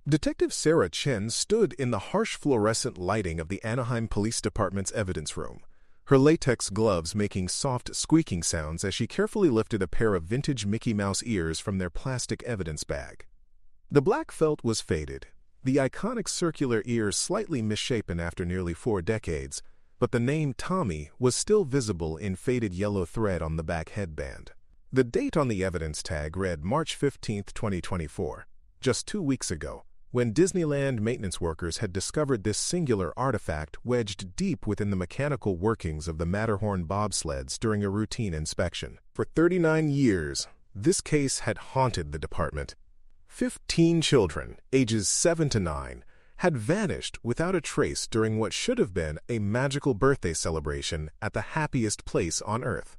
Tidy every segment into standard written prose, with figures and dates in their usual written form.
Detective Sarah Chen stood in the harsh fluorescent lighting of the Anaheim Police Department's evidence room, her latex gloves making soft, squeaking sounds as she carefully lifted a pair of vintage Mickey Mouse ears from their plastic evidence bag. The black felt was faded, the iconic circular ears slightly misshapen after nearly 4 decades, but the name Tommy was still visible in faded yellow thread on the back headband. The date on the evidence tag read March 15, 2024, just 2 weeks ago, when Disneyland maintenance workers had discovered this singular artifact wedged deep within the mechanical workings of the Matterhorn bobsleds during a routine inspection. For 39 years, this case had haunted the department. 15 children, ages 7 to 9, had vanished without a trace during what should have been a magical birthday celebration at the happiest place on Earth.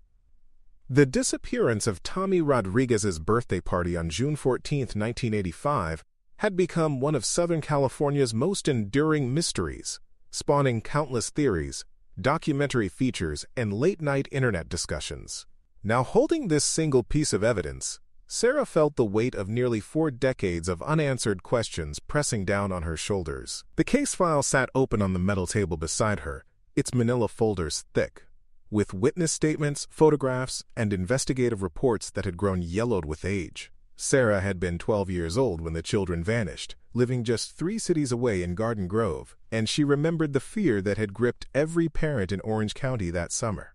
The disappearance of Tommy Rodriguez's birthday party on June 14, 1985, had become one of Southern California's most enduring mysteries, spawning countless theories, documentary features, and late-night internet discussions. Now holding this single piece of evidence, Sarah felt the weight of nearly 4 decades of unanswered questions pressing down on her shoulders. The case file sat open on the metal table beside her, its manila folders thick, with witness statements, photographs, and investigative reports that had grown yellowed with age. Sarah had been 12 years old when the children vanished, living just 3 cities away in Garden Grove, and she remembered the fear that had gripped every parent in Orange County that summer.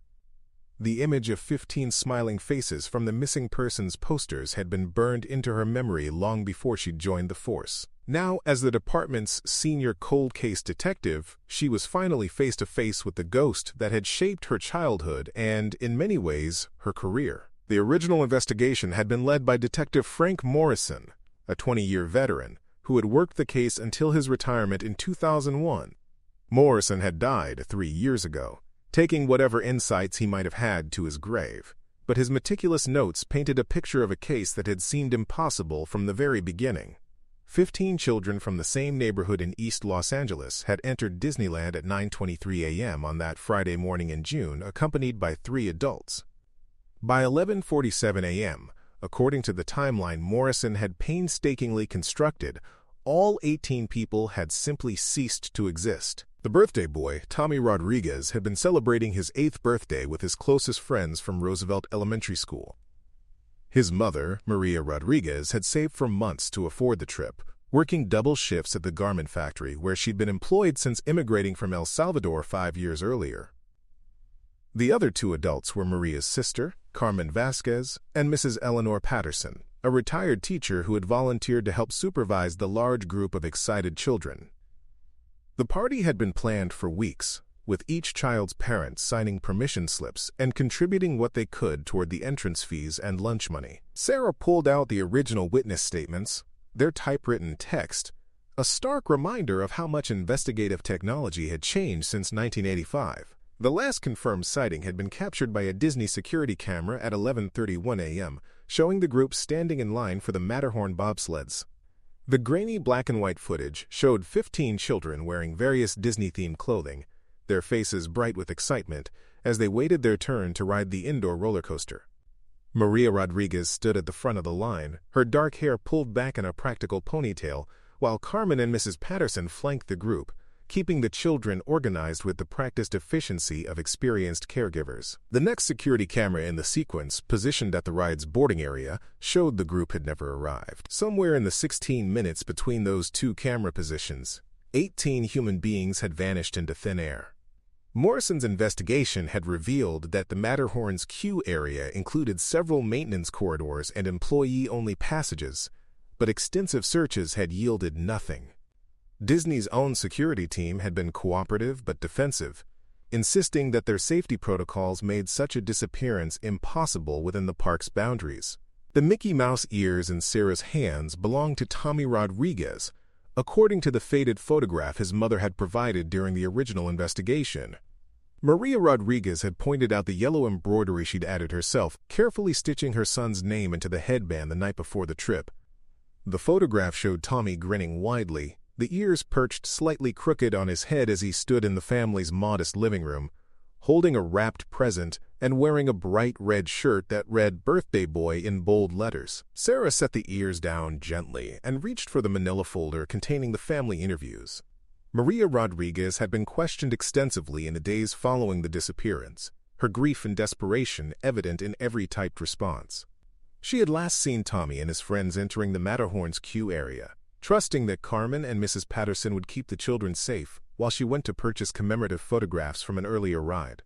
The image of 15 smiling faces from the missing persons posters had been burned into her memory long before she joined the force. Now, as the department's senior cold case detective, she was finally face to face with the ghost that had shaped her childhood and, in many ways, her career. The original investigation had been led by Detective Frank Morrison, a 20-year veteran, who had worked the case until his retirement in 2001. Morrison had died 3 years ago, taking whatever insights he might have had to his grave, but his meticulous notes painted a picture of a case that had seemed impossible from the very beginning. 15 children from the same neighborhood in East Los Angeles had entered Disneyland at 9:23 a.m. on that Friday morning in June, accompanied by 3 adults. By 11:47 a.m., according to the timeline Morrison had painstakingly constructed, all 18 people had simply ceased to exist. The birthday boy, Tommy Rodriguez, had been celebrating his 8th birthday with his closest friends from Roosevelt Elementary School. His mother, Maria Rodriguez, had saved for months to afford the trip, working double shifts at the garment factory where she'd been employed since immigrating from El Salvador 5 years earlier. The other 2 adults were Maria's sister, Carmen Vasquez, and Mrs. Eleanor Patterson, a retired teacher who had volunteered to help supervise the large group of excited children. The party had been planned for weeks, with each child's parents signing permission slips and contributing what they could toward the entrance fees and lunch money. Sarah pulled out the original witness statements, their typewritten text, a stark reminder of how much investigative technology had changed since 1985. The last confirmed sighting had been captured by a Disney security camera at 11:31 a.m., showing the group standing in line for the Matterhorn bobsleds. The grainy black and white footage showed 15 children wearing various Disney-themed clothing, their faces bright with excitement, as they waited their turn to ride the indoor roller coaster. Maria Rodriguez stood at the front of the line, her dark hair pulled back in a practical ponytail, while Carmen and Mrs. Patterson flanked the group, keeping the children organized with the practiced efficiency of experienced caregivers. The next security camera in the sequence, positioned at the ride's boarding area, showed the group had never arrived. Somewhere in the 16 minutes between those 2 camera positions, 18 human beings had vanished into thin air. Morrison's investigation had revealed that the Matterhorn's queue area included several maintenance corridors and employee-only passages, but extensive searches had yielded nothing. Disney's own security team had been cooperative but defensive, insisting that their safety protocols made such a disappearance impossible within the park's boundaries. The Mickey Mouse ears in Sarah's hands belonged to Tommy Rodriguez, according to the faded photograph his mother had provided during the original investigation. Maria Rodriguez had pointed out the yellow embroidery she'd added herself, carefully stitching her son's name into the headband the night before the trip. The photograph showed Tommy grinning widely, the ears perched slightly crooked on his head as he stood in the family's modest living room, holding a wrapped present and wearing a bright red shirt that read "Birthday Boy" in bold letters. Sarah set the ears down gently and reached for the manila folder containing the family interviews. Maria Rodriguez had been questioned extensively in the days following the disappearance, her grief and desperation evident in every typed response. She had last seen Tommy and his friends entering the Matterhorn's queue area, trusting that Carmen and Mrs. Patterson would keep the children safe while she went to purchase commemorative photographs from an earlier ride.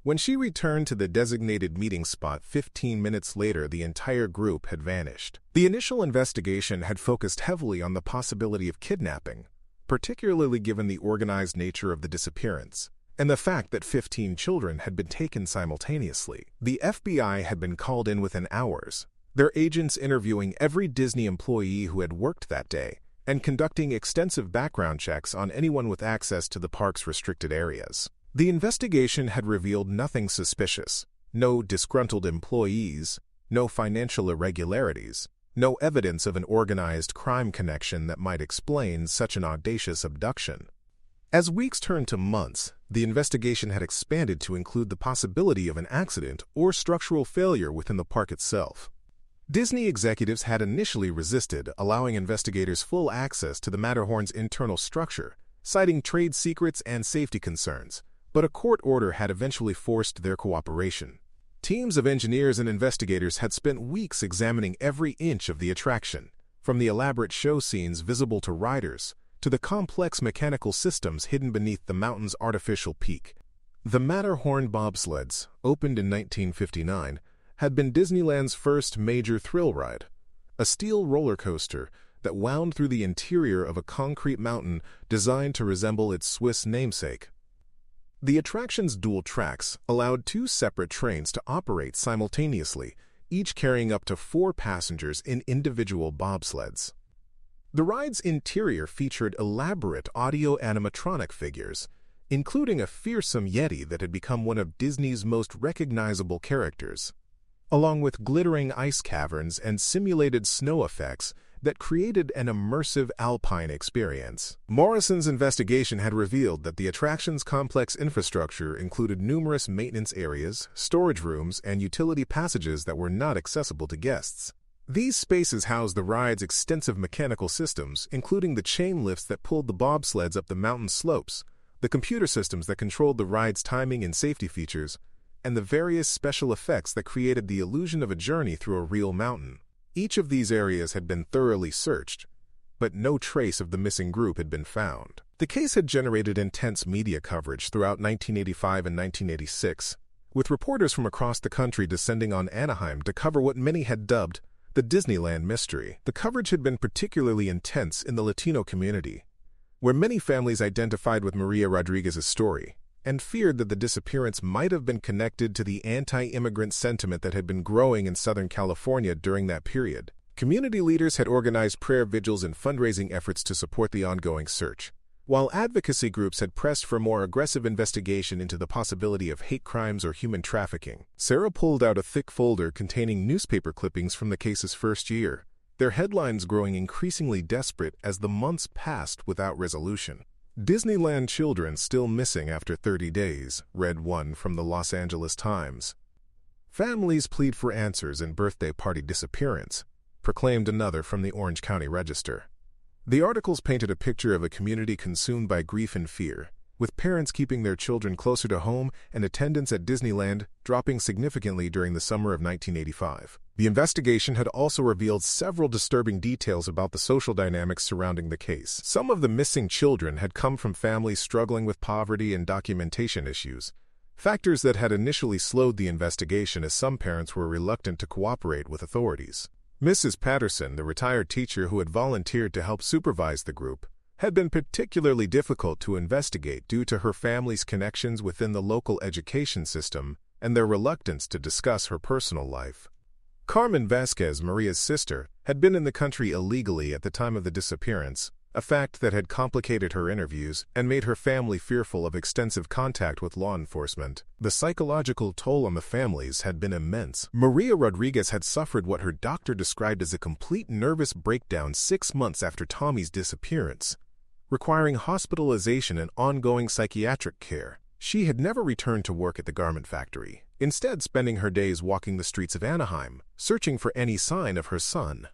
When she returned to the designated meeting spot 15 minutes later, the entire group had vanished. The initial investigation had focused heavily on the possibility of kidnapping, particularly given the organized nature of the disappearance, and the fact that 15 children had been taken simultaneously. The FBI had been called in within hours, their agents interviewing every Disney employee who had worked that day and conducting extensive background checks on anyone with access to the park's restricted areas. The investigation had revealed nothing suspicious, no disgruntled employees, no financial irregularities, no evidence of an organized crime connection that might explain such an audacious abduction. As weeks turned to months, the investigation had expanded to include the possibility of an accident or structural failure within the park itself. Disney executives had initially resisted allowing investigators full access to the Matterhorn's internal structure, citing trade secrets and safety concerns, but a court order had eventually forced their cooperation. Teams of engineers and investigators had spent weeks examining every inch of the attraction, from the elaborate show scenes visible to riders to the complex mechanical systems hidden beneath the mountain's artificial peak. The Matterhorn bobsleds, opened in 1959, had been Disneyland's first major thrill ride, a steel roller coaster that wound through the interior of a concrete mountain designed to resemble its Swiss namesake. The attraction's dual tracks allowed two separate trains to operate simultaneously, each carrying up to 4 passengers in individual bobsleds. The ride's interior featured elaborate audio-animatronic figures, including a fearsome Yeti that had become one of Disney's most recognizable characters, along with glittering ice caverns and simulated snow effects that created an immersive alpine experience. Morrison's investigation had revealed that the attraction's complex infrastructure included numerous maintenance areas, storage rooms, and utility passages that were not accessible to guests. These spaces housed the ride's extensive mechanical systems, including the chain lifts that pulled the bobsleds up the mountain slopes, the computer systems that controlled the ride's timing and safety features, and the various special effects that created the illusion of a journey through a real mountain. Each of these areas had been thoroughly searched, but no trace of the missing group had been found. The case had generated intense media coverage throughout 1985 and 1986, with reporters from across the country descending on Anaheim to cover what many had dubbed the Disneyland mystery. The coverage had been particularly intense in the Latino community, where many families identified with Maria Rodriguez's story and feared that the disappearance might have been connected to the anti-immigrant sentiment that had been growing in Southern California during that period. Community leaders had organized prayer vigils and fundraising efforts to support the ongoing search, while advocacy groups had pressed for more aggressive investigation into the possibility of hate crimes or human trafficking. Sarah pulled out a thick folder containing newspaper clippings from the case's first year, their headlines growing increasingly desperate as the months passed without resolution. Disneyland children still missing after 30 days, read one from the Los Angeles Times. Families plead for answers in birthday party disappearance, proclaimed another from the Orange County Register. The articles painted a picture of a community consumed by grief and fear, with parents keeping their children closer to home and attendance at Disneyland dropping significantly during the summer of 1985. The investigation had also revealed several disturbing details about the social dynamics surrounding the case. Some of the missing children had come from families struggling with poverty and documentation issues, factors that had initially slowed the investigation as some parents were reluctant to cooperate with authorities. Mrs. Patterson, the retired teacher who had volunteered to help supervise the group, had been particularly difficult to investigate due to her family's connections within the local education system and their reluctance to discuss her personal life. Carmen Vasquez, Maria's sister, had been in the country illegally at the time of the disappearance, a fact that had complicated her interviews and made her family fearful of extensive contact with law enforcement. The psychological toll on the families had been immense. Maria Rodriguez had suffered what her doctor described as a complete nervous breakdown 6 months after Tommy's disappearance, requiring hospitalization and ongoing psychiatric care. She had never returned to work at the garment factory, instead spending her days walking the streets of Anaheim, searching for any sign of her son.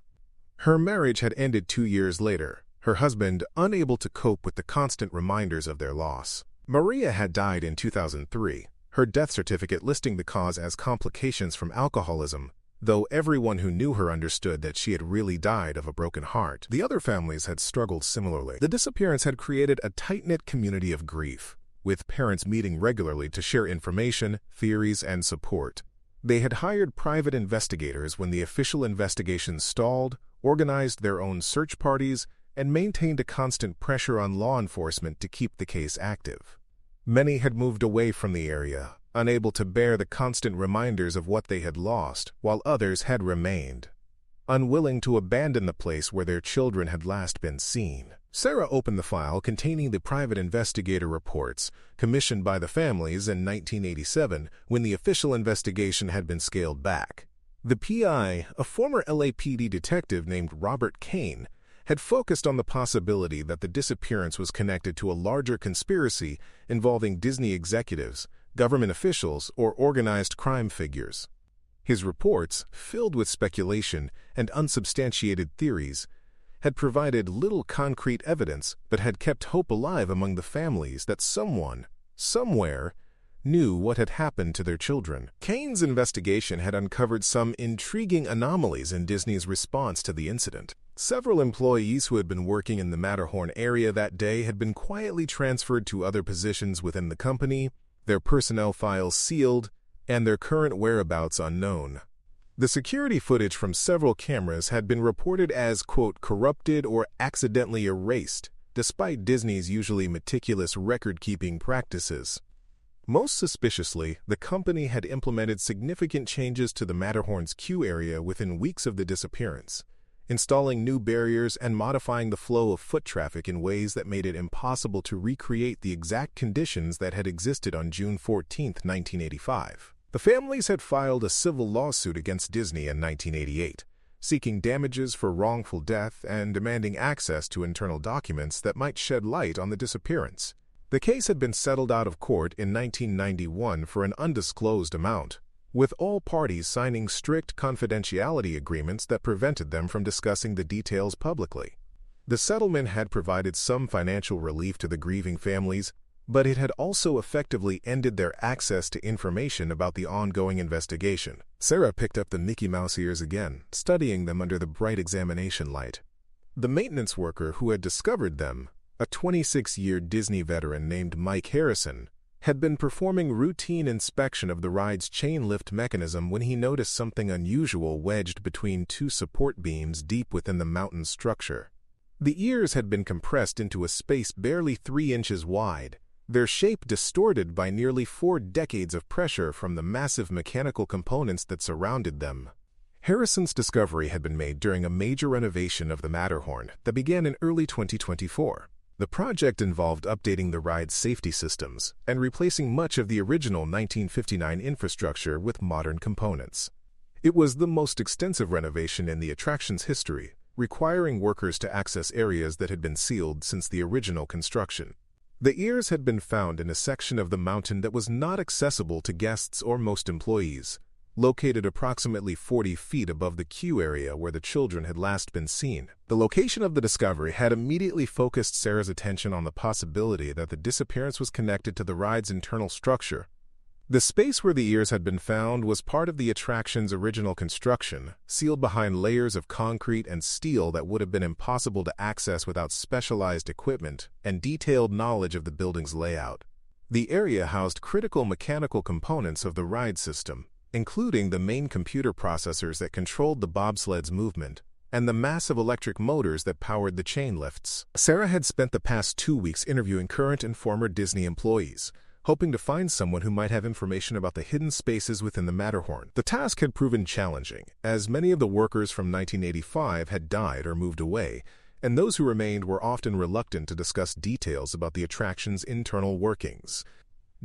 Her marriage had ended 2 years later, her husband unable to cope with the constant reminders of their loss. Maria had died in 2003, her death certificate listing the cause as complications from alcoholism, though everyone who knew her understood that she had really died of a broken heart. The other families had struggled similarly. The disappearance had created a tight-knit community of grief, with parents meeting regularly to share information, theories, and support. They had hired private investigators when the official investigation stalled, organized their own search parties, and maintained a constant pressure on law enforcement to keep the case active. Many had moved away from the area, unable to bear the constant reminders of what they had lost, while others had remained, unwilling to abandon the place where their children had last been seen. Sarah opened the file containing the private investigator reports commissioned by the families in 1987 when the official investigation had been scaled back. The PI, a former LAPD detective named Robert Kane, had focused on the possibility that the disappearance was connected to a larger conspiracy involving Disney executives, government officials, or organized crime figures. His reports, filled with speculation and unsubstantiated theories, had provided little concrete evidence but had kept hope alive among the families that someone, somewhere, knew what had happened to their children. Kane's investigation had uncovered some intriguing anomalies in Disney's response to the incident. Several employees who had been working in the Matterhorn area that day had been quietly transferred to other positions within the company, their personnel files sealed, and their current whereabouts unknown. The security footage from several cameras had been reported as, quote, corrupted or accidentally erased, despite Disney's usually meticulous record-keeping practices. Most suspiciously, the company had implemented significant changes to the Matterhorn's queue area within weeks of the disappearance, installing new barriers and modifying the flow of foot traffic in ways that made it impossible to recreate the exact conditions that had existed on June 14, 1985. The families had filed a civil lawsuit against Disney in 1988, seeking damages for wrongful death and demanding access to internal documents that might shed light on the disappearance. The case had been settled out of court in 1991 for an undisclosed amount, with all parties signing strict confidentiality agreements that prevented them from discussing the details publicly. The settlement had provided some financial relief to the grieving families, but it had also effectively ended their access to information about the ongoing investigation. Sarah picked up the Mickey Mouse ears again, studying them under the bright examination light. The maintenance worker who had discovered them, a 26-year Disney veteran named Mike Harrison, had been performing routine inspection of the ride's chain lift mechanism when he noticed something unusual wedged between two support beams deep within the mountain structure. The ears had been compressed into a space barely 3 inches wide, their shape distorted by nearly 4 decades of pressure from the massive mechanical components that surrounded them. Harrison's discovery had been made during a major renovation of the Matterhorn that began in early 2024. The project involved updating the ride's safety systems and replacing much of the original 1959 infrastructure with modern components. It was the most extensive renovation in the attraction's history, requiring workers to access areas that had been sealed since the original construction. The ears had been found in a section of the mountain that was not accessible to guests or most employees, located approximately 40 feet above the queue area where the children had last been seen. The location of the discovery had immediately focused Sarah's attention on the possibility that the disappearance was connected to the ride's internal structure. The space where the ears had been found was part of the attraction's original construction, sealed behind layers of concrete and steel that would have been impossible to access without specialized equipment and detailed knowledge of the building's layout. The area housed critical mechanical components of the ride system, including the main computer processors that controlled the bobsled's movement and the massive electric motors that powered the chain lifts. Sarah had spent the past 2 weeks interviewing current and former Disney employees, hoping to find someone who might have information about the hidden spaces within the Matterhorn. The task had proven challenging, as many of the workers from 1985 had died or moved away, and those who remained were often reluctant to discuss details about the attraction's internal workings.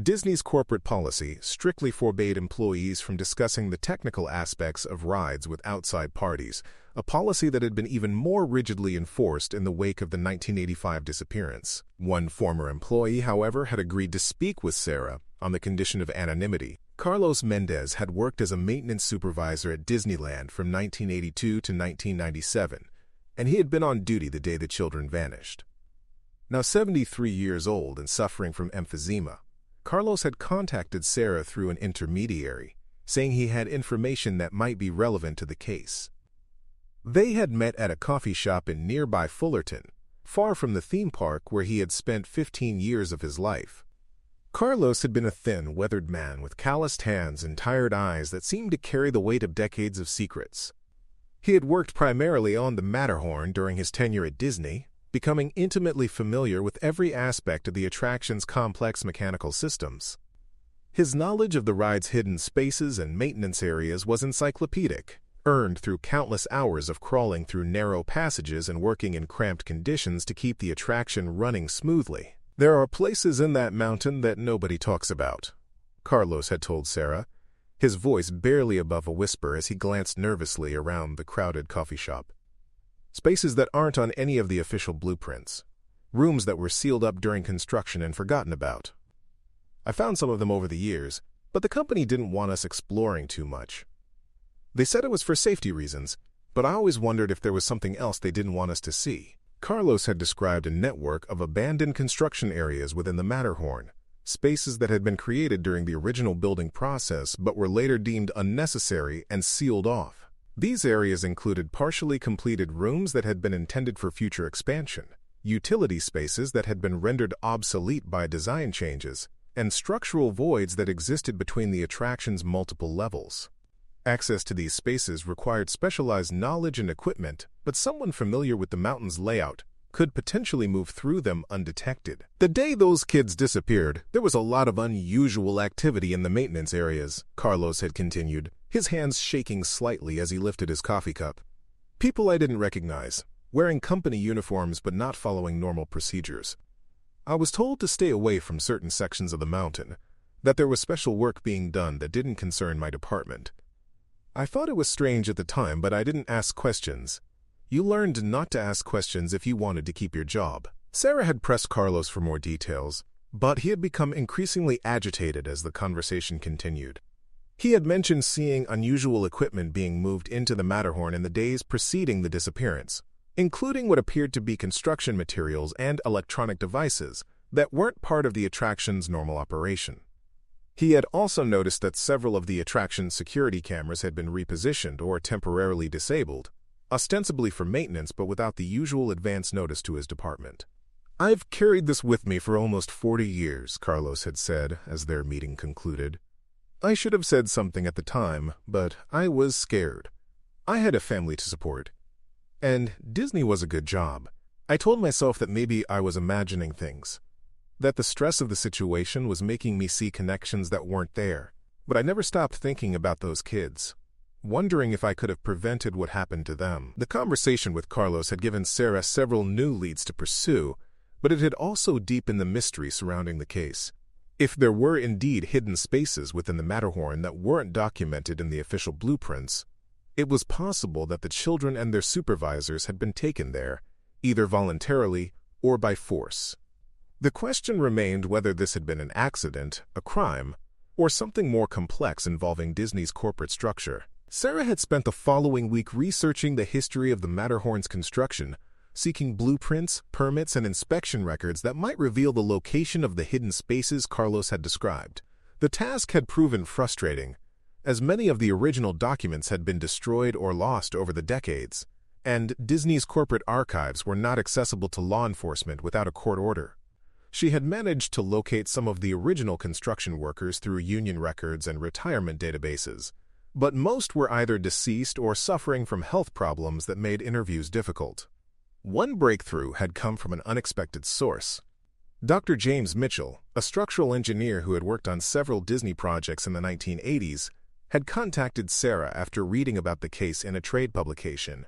Disney's corporate policy strictly forbade employees from discussing the technical aspects of rides with outside parties, a policy that had been even more rigidly enforced in the wake of the 1985 disappearance. One former employee, however, had agreed to speak with Sarah on the condition of anonymity, Carlos Mendez had worked as a maintenance supervisor at Disneyland from 1982 to 1997, and he had been on duty the day the children vanished. Now 73 years old and suffering from emphysema, Carlos had contacted Sarah through an intermediary, saying he had information that might be relevant to the case. They had met at a coffee shop in nearby Fullerton, far from the theme park where he had spent 15 years of his life. Carlos had been a thin, weathered man with calloused hands and tired eyes that seemed to carry the weight of decades of secrets. He had worked primarily on the Matterhorn during his tenure at Disney, becoming intimately familiar with every aspect of the attraction's complex mechanical systems. His knowledge of the ride's hidden spaces and maintenance areas was encyclopedic, earned through countless hours of crawling through narrow passages and working in cramped conditions to keep the attraction running smoothly. "There are places in that mountain that nobody talks about," Carlos had told Sarah, his voice barely above a whisper as he glanced nervously around the crowded coffee shop. "Spaces that aren't on any of the official blueprints. Rooms that were sealed up during construction and forgotten about. I found some of them over the years, but the company didn't want us exploring too much. They said it was for safety reasons, but I always wondered if there was something else they didn't want us to see." Carlos had described a network of abandoned construction areas within the Matterhorn, spaces that had been created during the original building process but were later deemed unnecessary and sealed off. These areas included partially completed rooms that had been intended for future expansion, utility spaces that had been rendered obsolete by design changes, and structural voids that existed between the attraction's multiple levels. Access to these spaces required specialized knowledge and equipment, but someone familiar with the mountain's layout could potentially move through them undetected. "The day those kids disappeared, there was a lot of unusual activity in the maintenance areas," Carlos had continued, his hands shaking slightly as he lifted his coffee cup. "People I didn't recognize, wearing company uniforms but not following normal procedures. I was told to stay away from certain sections of the mountain, that there was special work being done that didn't concern my department. I thought it was strange at the time, but I didn't ask questions. You learned not to ask questions if you wanted to keep your job." Sarah had pressed Carlos for more details, but he had become increasingly agitated as the conversation continued. He had mentioned seeing unusual equipment being moved into the Matterhorn in the days preceding the disappearance, including what appeared to be construction materials and electronic devices that weren't part of the attraction's normal operation. He had also noticed that several of the attraction's security cameras had been repositioned or temporarily disabled, ostensibly for maintenance but without the usual advance notice to his department. "I've carried this with me for almost 40 years, Carlos had said as their meeting concluded. "I should have said something at the time, but I was scared. I had a family to support. And Disney was a good job. I told myself that maybe I was imagining things, that the stress of the situation was making me see connections that weren't there. But I never stopped thinking about those kids, wondering if I could have prevented what happened to them." The conversation with Carlos had given Sarah several new leads to pursue, but it had also deepened the mystery surrounding the case. If there were indeed hidden spaces within the Matterhorn that weren't documented in the official blueprints, it was possible that the children and their supervisors had been taken there, either voluntarily or by force. The question remained whether this had been an accident, a crime, or something more complex involving Disney's corporate structure. Sarah had spent the following week researching the history of the Matterhorn's construction, seeking blueprints, permits, and inspection records that might reveal the location of the hidden spaces Carlos had described. The task had proven frustrating, as many of the original documents had been destroyed or lost over the decades, and Disney's corporate archives were not accessible to law enforcement without a court order. She had managed to locate some of the original construction workers through union records and retirement databases, but most were either deceased or suffering from health problems that made interviews difficult. One breakthrough had come from an unexpected source. Dr. James Mitchell, a structural engineer who had worked on several Disney projects in the 1980s, had contacted Sarah after reading about the case in a trade publication.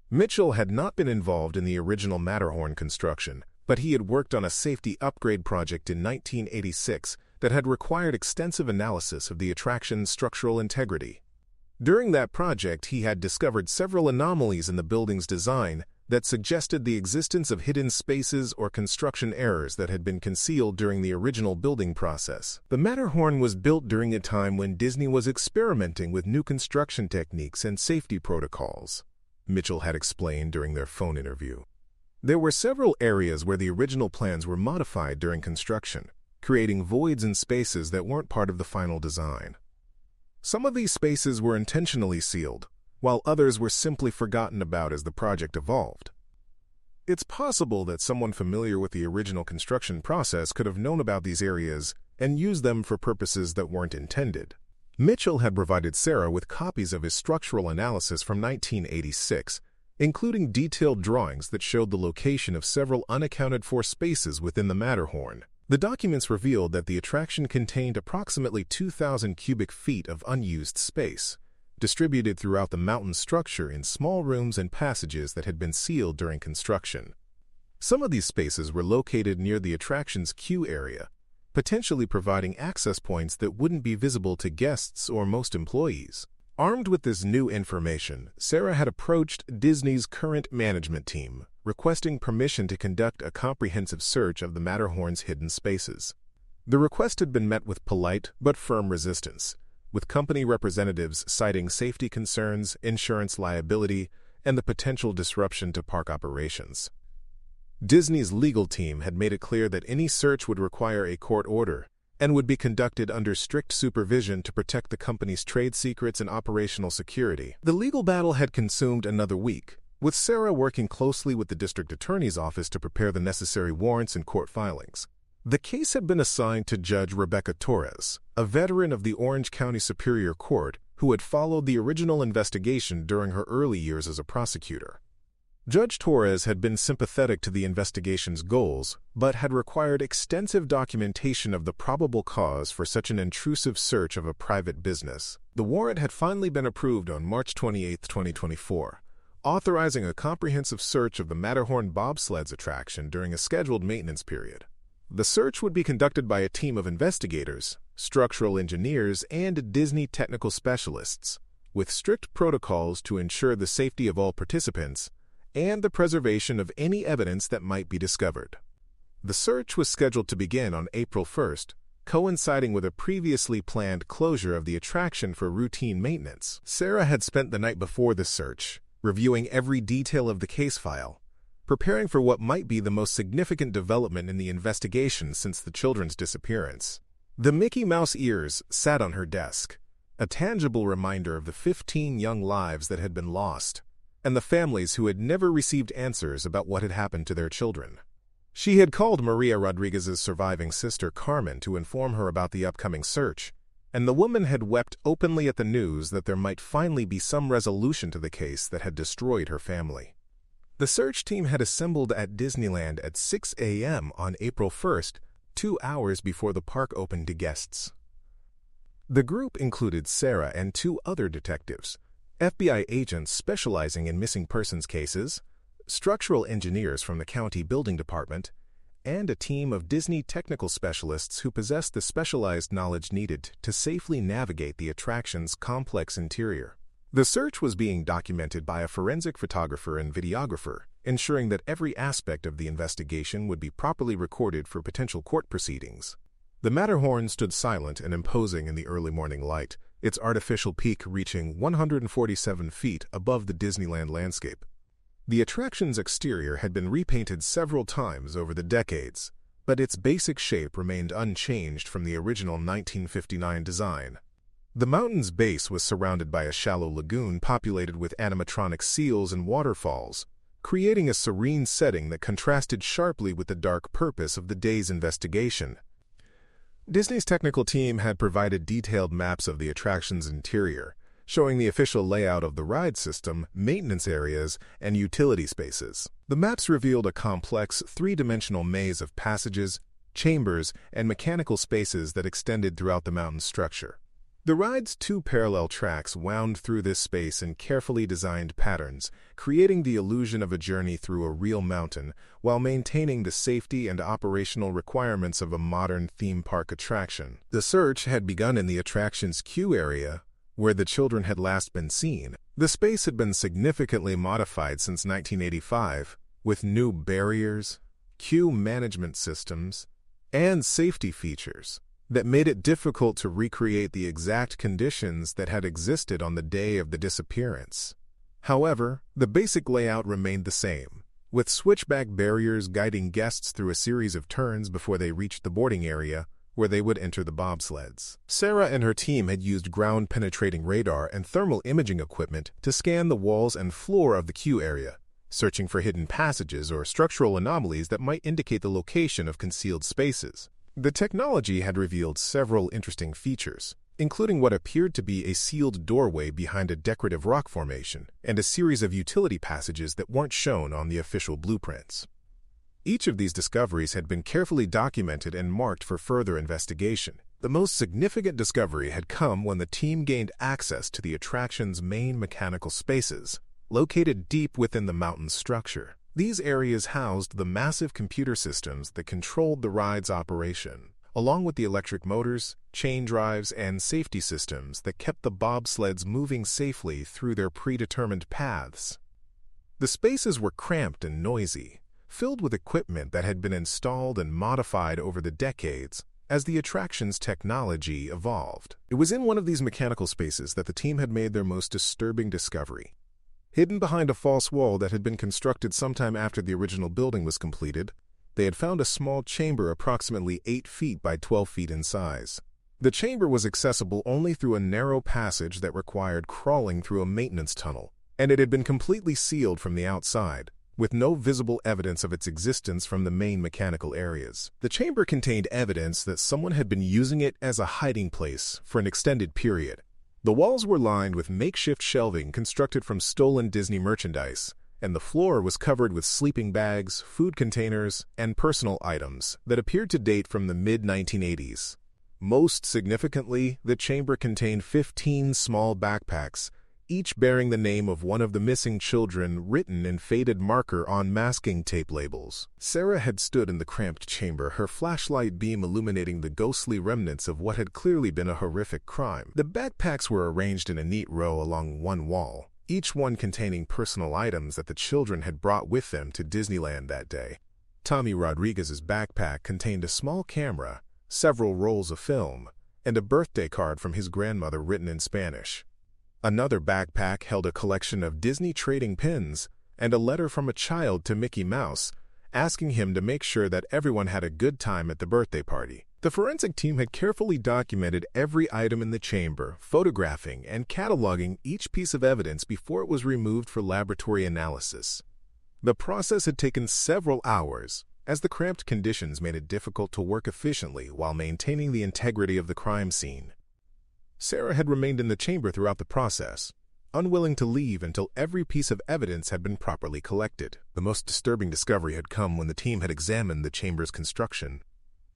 Mitchell had not been involved in the original Matterhorn construction, but he had worked on a safety upgrade project in 1986 that had required extensive analysis of the attraction's structural integrity. During that project, he had discovered several anomalies in the building's design that suggested the existence of hidden spaces or construction errors that had been concealed during the original building process. The Matterhorn was built during a time when Disney was experimenting with new construction techniques and safety protocols, Mitchell had explained during their phone interview. There were several areas where the original plans were modified during construction, creating voids and spaces that weren't part of the final design. Some of these spaces were intentionally sealed, while others were simply forgotten about as the project evolved. It's possible that someone familiar with the original construction process could have known about these areas and used them for purposes that weren't intended. Mitchell had provided Sarah with copies of his structural analysis from 1986, including detailed drawings that showed the location of several unaccounted-for spaces within the Matterhorn. The documents revealed that the attraction contained approximately 2,000 cubic feet of unused space, distributed throughout the mountain structure in small rooms and passages that had been sealed during construction. Some of these spaces were located near the attraction's queue area, potentially providing access points that wouldn't be visible to guests or most employees. Armed with this new information, Sarah had approached Disney's current management team, requesting permission to conduct a comprehensive search of the Matterhorn's hidden spaces. The request had been met with polite but firm resistance, with company representatives citing safety concerns, insurance liability, and the potential disruption to park operations. Disney's legal team had made it clear that any search would require a court order and would be conducted under strict supervision to protect the company's trade secrets and operational security. The legal battle had consumed another week, with Sarah working closely with the district attorney's office to prepare the necessary warrants and court filings. The case had been assigned to Judge Rebecca Torres, a veteran of the Orange County Superior Court who had followed the original investigation during her early years as a prosecutor. Judge Torres had been sympathetic to the investigation's goals, but had required extensive documentation of the probable cause for such an intrusive search of a private business. The warrant had finally been approved on March 28, 2024, authorizing a comprehensive search of the Matterhorn bobsleds attraction during a scheduled maintenance period. The search would be conducted by a team of investigators, structural engineers, and Disney technical specialists, with strict protocols to ensure the safety of all participants and the preservation of any evidence that might be discovered. The search was scheduled to begin on April 1st, coinciding with a previously planned closure of the attraction for routine maintenance. Sarah had spent the night before the search, reviewing every detail of the case file, preparing for what might be the most significant development in the investigation since the children's disappearance. The Mickey Mouse ears sat on her desk, a tangible reminder of the 15 young lives that had been lost, and the families who had never received answers about what had happened to their children. She had called Maria Rodriguez's surviving sister Carmen to inform her about the upcoming search, and the woman had wept openly at the news that there might finally be some resolution to the case that had destroyed her family. The search team had assembled at Disneyland at 6 a.m. on April 1st, 2 hours before the park opened to guests. The group included Sarah and 2 other detectives, FBI agents specializing in missing persons cases, structural engineers from the county building department, and a team of Disney technical specialists who possessed the specialized knowledge needed to safely navigate the attraction's complex interior. The search was being documented by a forensic photographer and videographer, ensuring that every aspect of the investigation would be properly recorded for potential court proceedings. The Matterhorn stood silent and imposing in the early morning light, its artificial peak reaching 147 feet above the Disneyland landscape. The attraction's exterior had been repainted several times over the decades, but its basic shape remained unchanged from the original 1959 design. The mountain's base was surrounded by a shallow lagoon populated with animatronic seals and waterfalls, creating a serene setting that contrasted sharply with the dark purpose of the day's investigation. Disney's technical team had provided detailed maps of the attraction's interior, showing the official layout of the ride system, maintenance areas, and utility spaces. The maps revealed a complex, three-dimensional maze of passages, chambers, and mechanical spaces that extended throughout the mountain structure. The ride's 2 parallel tracks wound through this space in carefully designed patterns, creating the illusion of a journey through a real mountain while maintaining the safety and operational requirements of a modern theme park attraction. The search had begun in the attraction's queue area, where the children had last been seen. The space had been significantly modified since 1985, with new barriers, queue management systems, and safety features that made it difficult to recreate the exact conditions that had existed on the day of the disappearance. However, the basic layout remained the same, with switchback barriers guiding guests through a series of turns before they reached the boarding area where they would enter the bobsleds. Sarah and her team had used ground-penetrating radar and thermal imaging equipment to scan the walls and floor of the queue area, searching for hidden passages or structural anomalies that might indicate the location of concealed spaces. The technology had revealed several interesting features, including what appeared to be a sealed doorway behind a decorative rock formation and a series of utility passages that weren't shown on the official blueprints. Each of these discoveries had been carefully documented and marked for further investigation. The most significant discovery had come when the team gained access to the attraction's main mechanical spaces, located deep within the mountain's structure. These areas housed the massive computer systems that controlled the ride's operation, along with the electric motors, chain drives, and safety systems that kept the bobsleds moving safely through their predetermined paths. The spaces were cramped and noisy, filled with equipment that had been installed and modified over the decades as the attraction's technology evolved. It was in one of these mechanical spaces that the team had made their most disturbing discovery. Hidden behind a false wall that had been constructed sometime after the original building was completed, they had found a small chamber approximately 8 feet by 12 feet in size. The chamber was accessible only through a narrow passage that required crawling through a maintenance tunnel, and it had been completely sealed from the outside, with no visible evidence of its existence from the main mechanical areas. The chamber contained evidence that someone had been using it as a hiding place for an extended period. The walls were lined with makeshift shelving constructed from stolen Disney merchandise, and the floor was covered with sleeping bags, food containers, and personal items that appeared to date from the mid-1980s. Most significantly, the chamber contained 15 small backpacks, each bearing the name of one of the missing children written in faded marker on masking tape labels. Sarah had stood in the cramped chamber, her flashlight beam illuminating the ghostly remnants of what had clearly been a horrific crime. The backpacks were arranged in a neat row along one wall, each one containing personal items that the children had brought with them to Disneyland that day. Tommy Rodriguez's backpack contained a small camera, several rolls of film, and a birthday card from his grandmother written in Spanish. Another backpack held a collection of Disney trading pins and a letter from a child to Mickey Mouse, asking him to make sure that everyone had a good time at the birthday party. The forensic team had carefully documented every item in the chamber, photographing and cataloging each piece of evidence before it was removed for laboratory analysis. The process had taken several hours, as the cramped conditions made it difficult to work efficiently while maintaining the integrity of the crime scene. Sarah had remained in the chamber throughout the process, unwilling to leave until every piece of evidence had been properly collected. The most disturbing discovery had come when the team had examined the chamber's construction.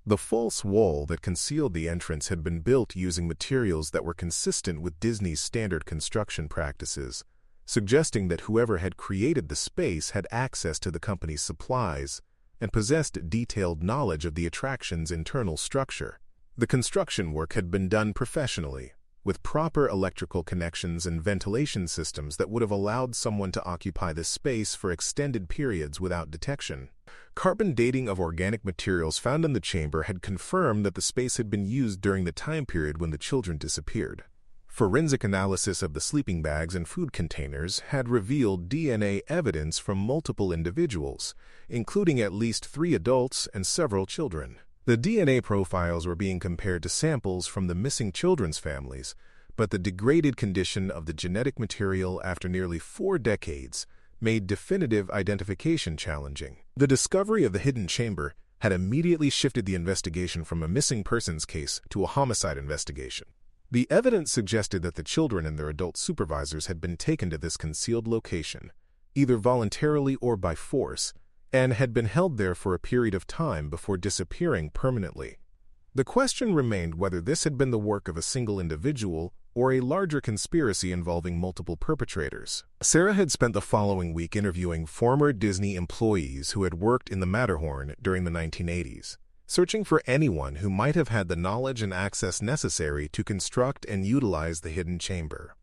The false wall that concealed the entrance had been built using materials that were consistent with Disney's standard construction practices, suggesting that whoever had created the space had access to the company's supplies and possessed detailed knowledge of the attraction's internal structure. The construction work had been done professionally, with proper electrical connections and ventilation systems that would have allowed someone to occupy the space for extended periods without detection. Carbon dating of organic materials found in the chamber had confirmed that the space had been used during the time period when the children disappeared. Forensic analysis of the sleeping bags and food containers had revealed DNA evidence from multiple individuals, including at least 3 adults and several children. The DNA profiles were being compared to samples from the missing children's families, but the degraded condition of the genetic material after nearly 4 decades made definitive identification challenging. The discovery of the hidden chamber had immediately shifted the investigation from a missing persons case to a homicide investigation. The evidence suggested that the children and their adult supervisors had been taken to this concealed location, either voluntarily or by force, and had been held there for a period of time before disappearing permanently. The question remained whether this had been the work of a single individual or a larger conspiracy involving multiple perpetrators. Sarah had spent the following week interviewing former Disney employees who had worked in the Matterhorn during the 1980s, searching for anyone who might have had the knowledge and access necessary to construct and utilize the hidden chamber.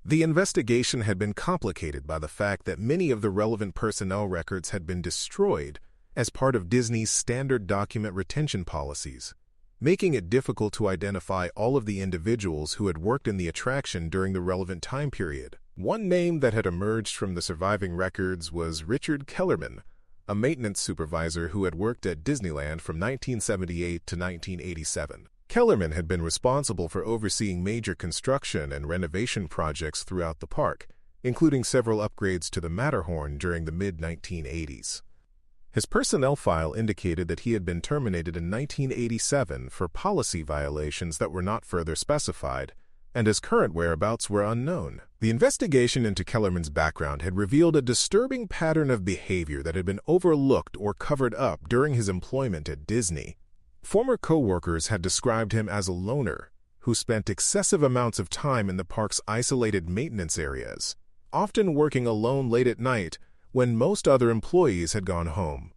The investigation had been complicated by the fact that many of the relevant personnel records had been destroyed as part of Disney's standard document retention policies, making it difficult to identify all of the individuals who had worked in the attraction during the relevant time period. One name that had emerged from the surviving records was Richard Kellerman, a maintenance supervisor who had worked at Disneyland from 1978 to 1987. Kellerman had been responsible for overseeing major construction and renovation projects throughout the park, including several upgrades to the Matterhorn during the mid-1980s. His personnel file indicated that he had been terminated in 1987 for policy violations that were not further specified, and his current whereabouts were unknown. The investigation into Kellerman's background had revealed a disturbing pattern of behavior that had been overlooked or covered up during his employment at Disney. Former co-workers had described him as a loner who spent excessive amounts of time in the park's isolated maintenance areas, often working alone late at night when most other employees had gone home.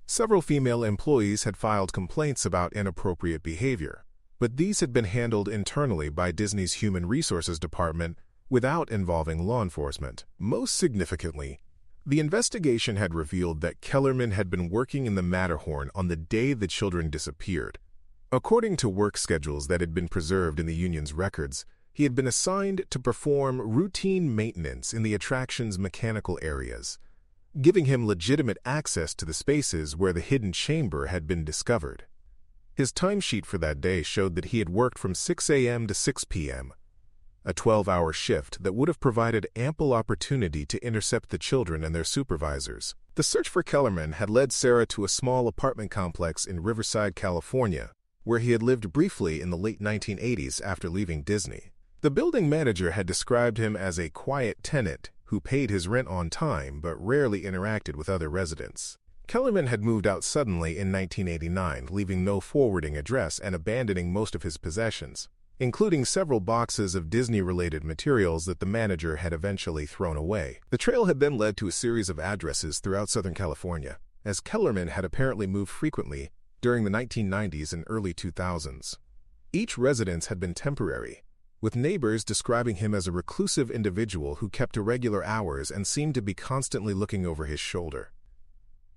Several female employees had filed complaints about inappropriate behavior, but these had been handled internally by Disney's Human Resources Department without involving law enforcement. Most significantly, the investigation had revealed that Kellerman had been working in the Matterhorn on the day the children disappeared. According to work schedules that had been preserved in the union's records, he had been assigned to perform routine maintenance in the attraction's mechanical areas, giving him legitimate access to the spaces where the hidden chamber had been discovered. His timesheet for that day showed that he had worked from 6 a.m. to 6 p.m., a 12-hour shift that would have provided ample opportunity to intercept the children and their supervisors. The search for Kellerman had led Sarah to a small apartment complex in Riverside, California, where he had lived briefly in the late 1980s after leaving Disney. The building manager had described him as a quiet tenant who paid his rent on time but rarely interacted with other residents. Kellerman had moved out suddenly in 1989, leaving no forwarding address and abandoning most of his possessions, including several boxes of Disney-related materials that the manager had eventually thrown away. The trail had then led to a series of addresses throughout Southern California, as Kellerman had apparently moved frequently during the 1990s and early 2000s. Each residence had been temporary, with neighbors describing him as a reclusive individual who kept irregular hours and seemed to be constantly looking over his shoulder.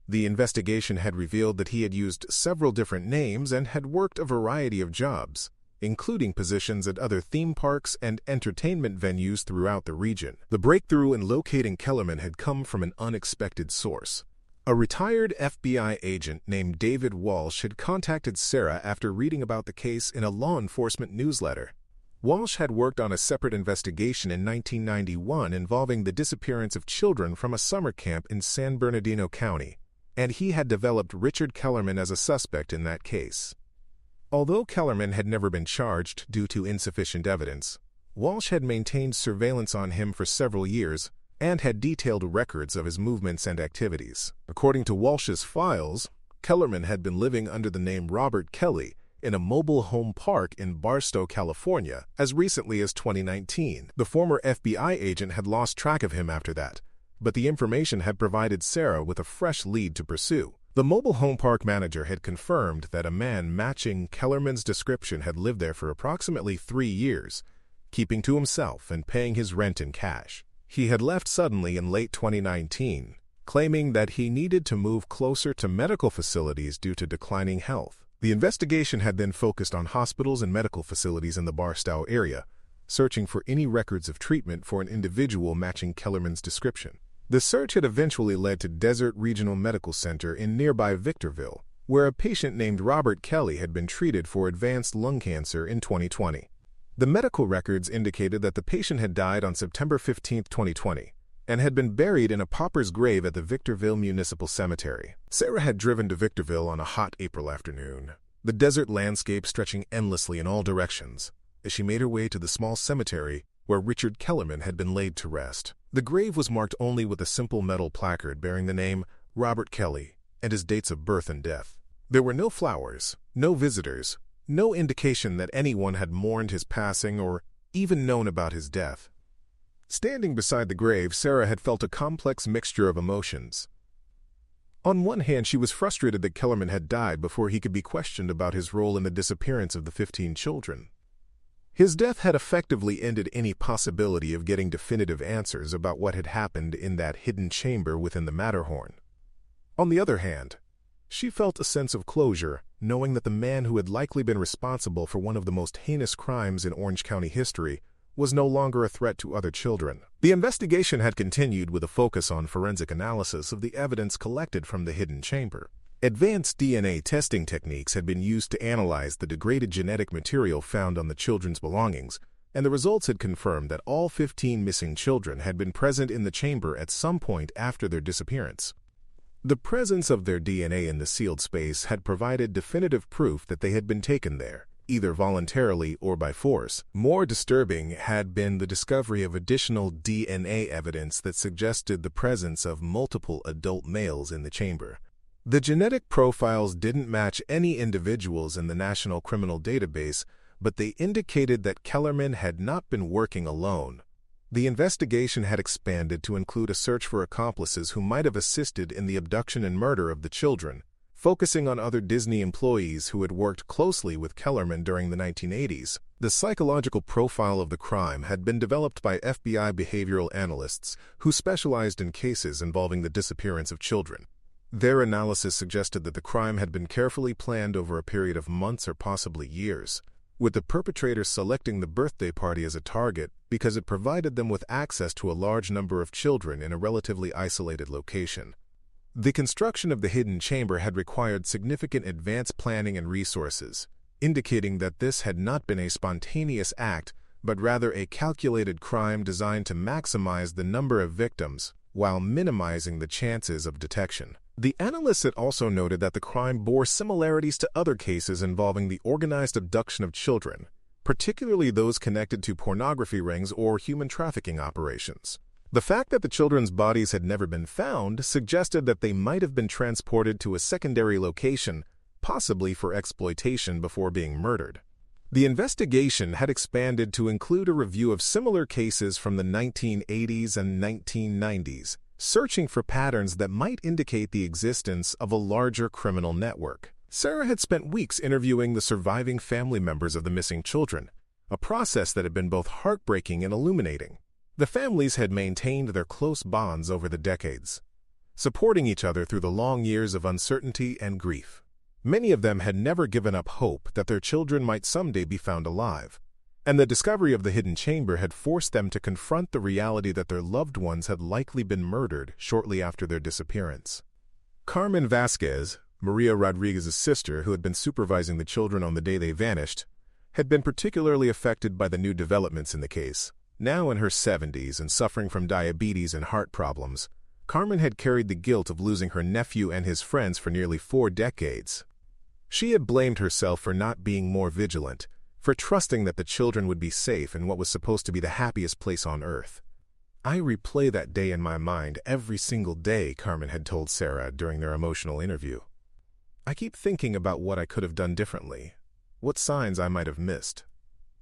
The investigation had revealed that he had used several different names and had worked a variety of jobs, including positions at other theme parks and entertainment venues throughout the region. The breakthrough in locating Kellerman had come from an unexpected source. A retired FBI agent named David Walsh had contacted Sarah after reading about the case in a law enforcement newsletter. Walsh had worked on a separate investigation in 1991 involving the disappearance of children from a summer camp in San Bernardino County, and he had developed Richard Kellerman as a suspect in that case. Although Kellerman had never been charged due to insufficient evidence, Walsh had maintained surveillance on him for several years and had detailed records of his movements and activities. According to Walsh's files, Kellerman had been living under the name Robert Kelly in a mobile home park in Barstow, California, as recently as 2019. The former FBI agent had lost track of him after that, but the information had provided Sarah with a fresh lead to pursue. The mobile home park manager had confirmed that a man matching Kellerman's description had lived there for approximately 3 years, keeping to himself and paying his rent in cash. He had left suddenly in late 2019, claiming that he needed to move closer to medical facilities due to declining health. The investigation had then focused on hospitals and medical facilities in the Barstow area, searching for any records of treatment for an individual matching Kellerman's description. The search had eventually led to Desert Regional Medical Center in nearby Victorville, where a patient named Robert Kelly had been treated for advanced lung cancer in 2020. The medical records indicated that the patient had died on September 15, 2020, and had been buried in a pauper's grave at the Victorville Municipal Cemetery. Sarah had driven to Victorville on a hot April afternoon, the desert landscape stretching endlessly in all directions, as she made her way to the small cemetery where Richard Kellerman had been laid to rest. The grave was marked only with a simple metal placard bearing the name Robert Kelly and his dates of birth and death. There were no flowers, no visitors, no indication that anyone had mourned his passing or even known about his death. Standing beside the grave, Sarah had felt a complex mixture of emotions. On one hand, she was frustrated that Kellerman had died before he could be questioned about his role in the disappearance of the 15 children. His death had effectively ended any possibility of getting definitive answers about what had happened in that hidden chamber within the Matterhorn. On the other hand, she felt a sense of closure, knowing that the man who had likely been responsible for one of the most heinous crimes in Orange County history was no longer a threat to other children. The investigation had continued with a focus on forensic analysis of the evidence collected from the hidden chamber. Advanced DNA testing techniques had been used to analyze the degraded genetic material found on the children's belongings, and the results had confirmed that all 15 missing children had been present in the chamber at some point after their disappearance. The presence of their DNA in the sealed space had provided definitive proof that they had been taken there, either voluntarily or by force. More disturbing had been the discovery of additional DNA evidence that suggested the presence of multiple adult males in the chamber. The genetic profiles didn't match any individuals in the National Criminal Database, but they indicated that Kellerman had not been working alone. The investigation had expanded to include a search for accomplices who might have assisted in the abduction and murder of the children, focusing on other Disney employees who had worked closely with Kellerman during the 1980s. The psychological profile of the crime had been developed by FBI behavioral analysts who specialized in cases involving the disappearance of children. Their analysis suggested that the crime had been carefully planned over a period of months or possibly years, with the perpetrator selecting the birthday party as a target because it provided them with access to a large number of children in a relatively isolated location. The construction of the hidden chamber had required significant advanced planning and resources, indicating that this had not been a spontaneous act, but rather a calculated crime designed to maximize the number of victims while minimizing the chances of detection. The analysts had also noted that the crime bore similarities to other cases involving the organized abduction of children, particularly those connected to pornography rings or human trafficking operations. The fact that the children's bodies had never been found suggested that they might have been transported to a secondary location, possibly for exploitation before being murdered. The investigation had expanded to include a review of similar cases from the 1980s and 1990s, searching for patterns that might indicate the existence of a larger criminal network. Sarah had spent weeks interviewing the surviving family members of the missing children, a process that had been both heartbreaking and illuminating. The families had maintained their close bonds over the decades, supporting each other through the long years of uncertainty and grief. Many of them had never given up hope that their children might someday be found alive, and the discovery of the hidden chamber had forced them to confront the reality that their loved ones had likely been murdered shortly after their disappearance. Carmen Vasquez, Maria Rodriguez's sister who had been supervising the children on the day they vanished, had been particularly affected by the new developments in the case. Now in her 70s and suffering from diabetes and heart problems, Carmen had carried the guilt of losing her nephew and his friends for nearly 4 decades. She had blamed herself for not being more vigilant, for trusting that the children would be safe in what was supposed to be the happiest place on earth. "I replay that day in my mind every single day," Carmen had told Sarah during their emotional interview. "I keep thinking about what I could have done differently, what signs I might have missed.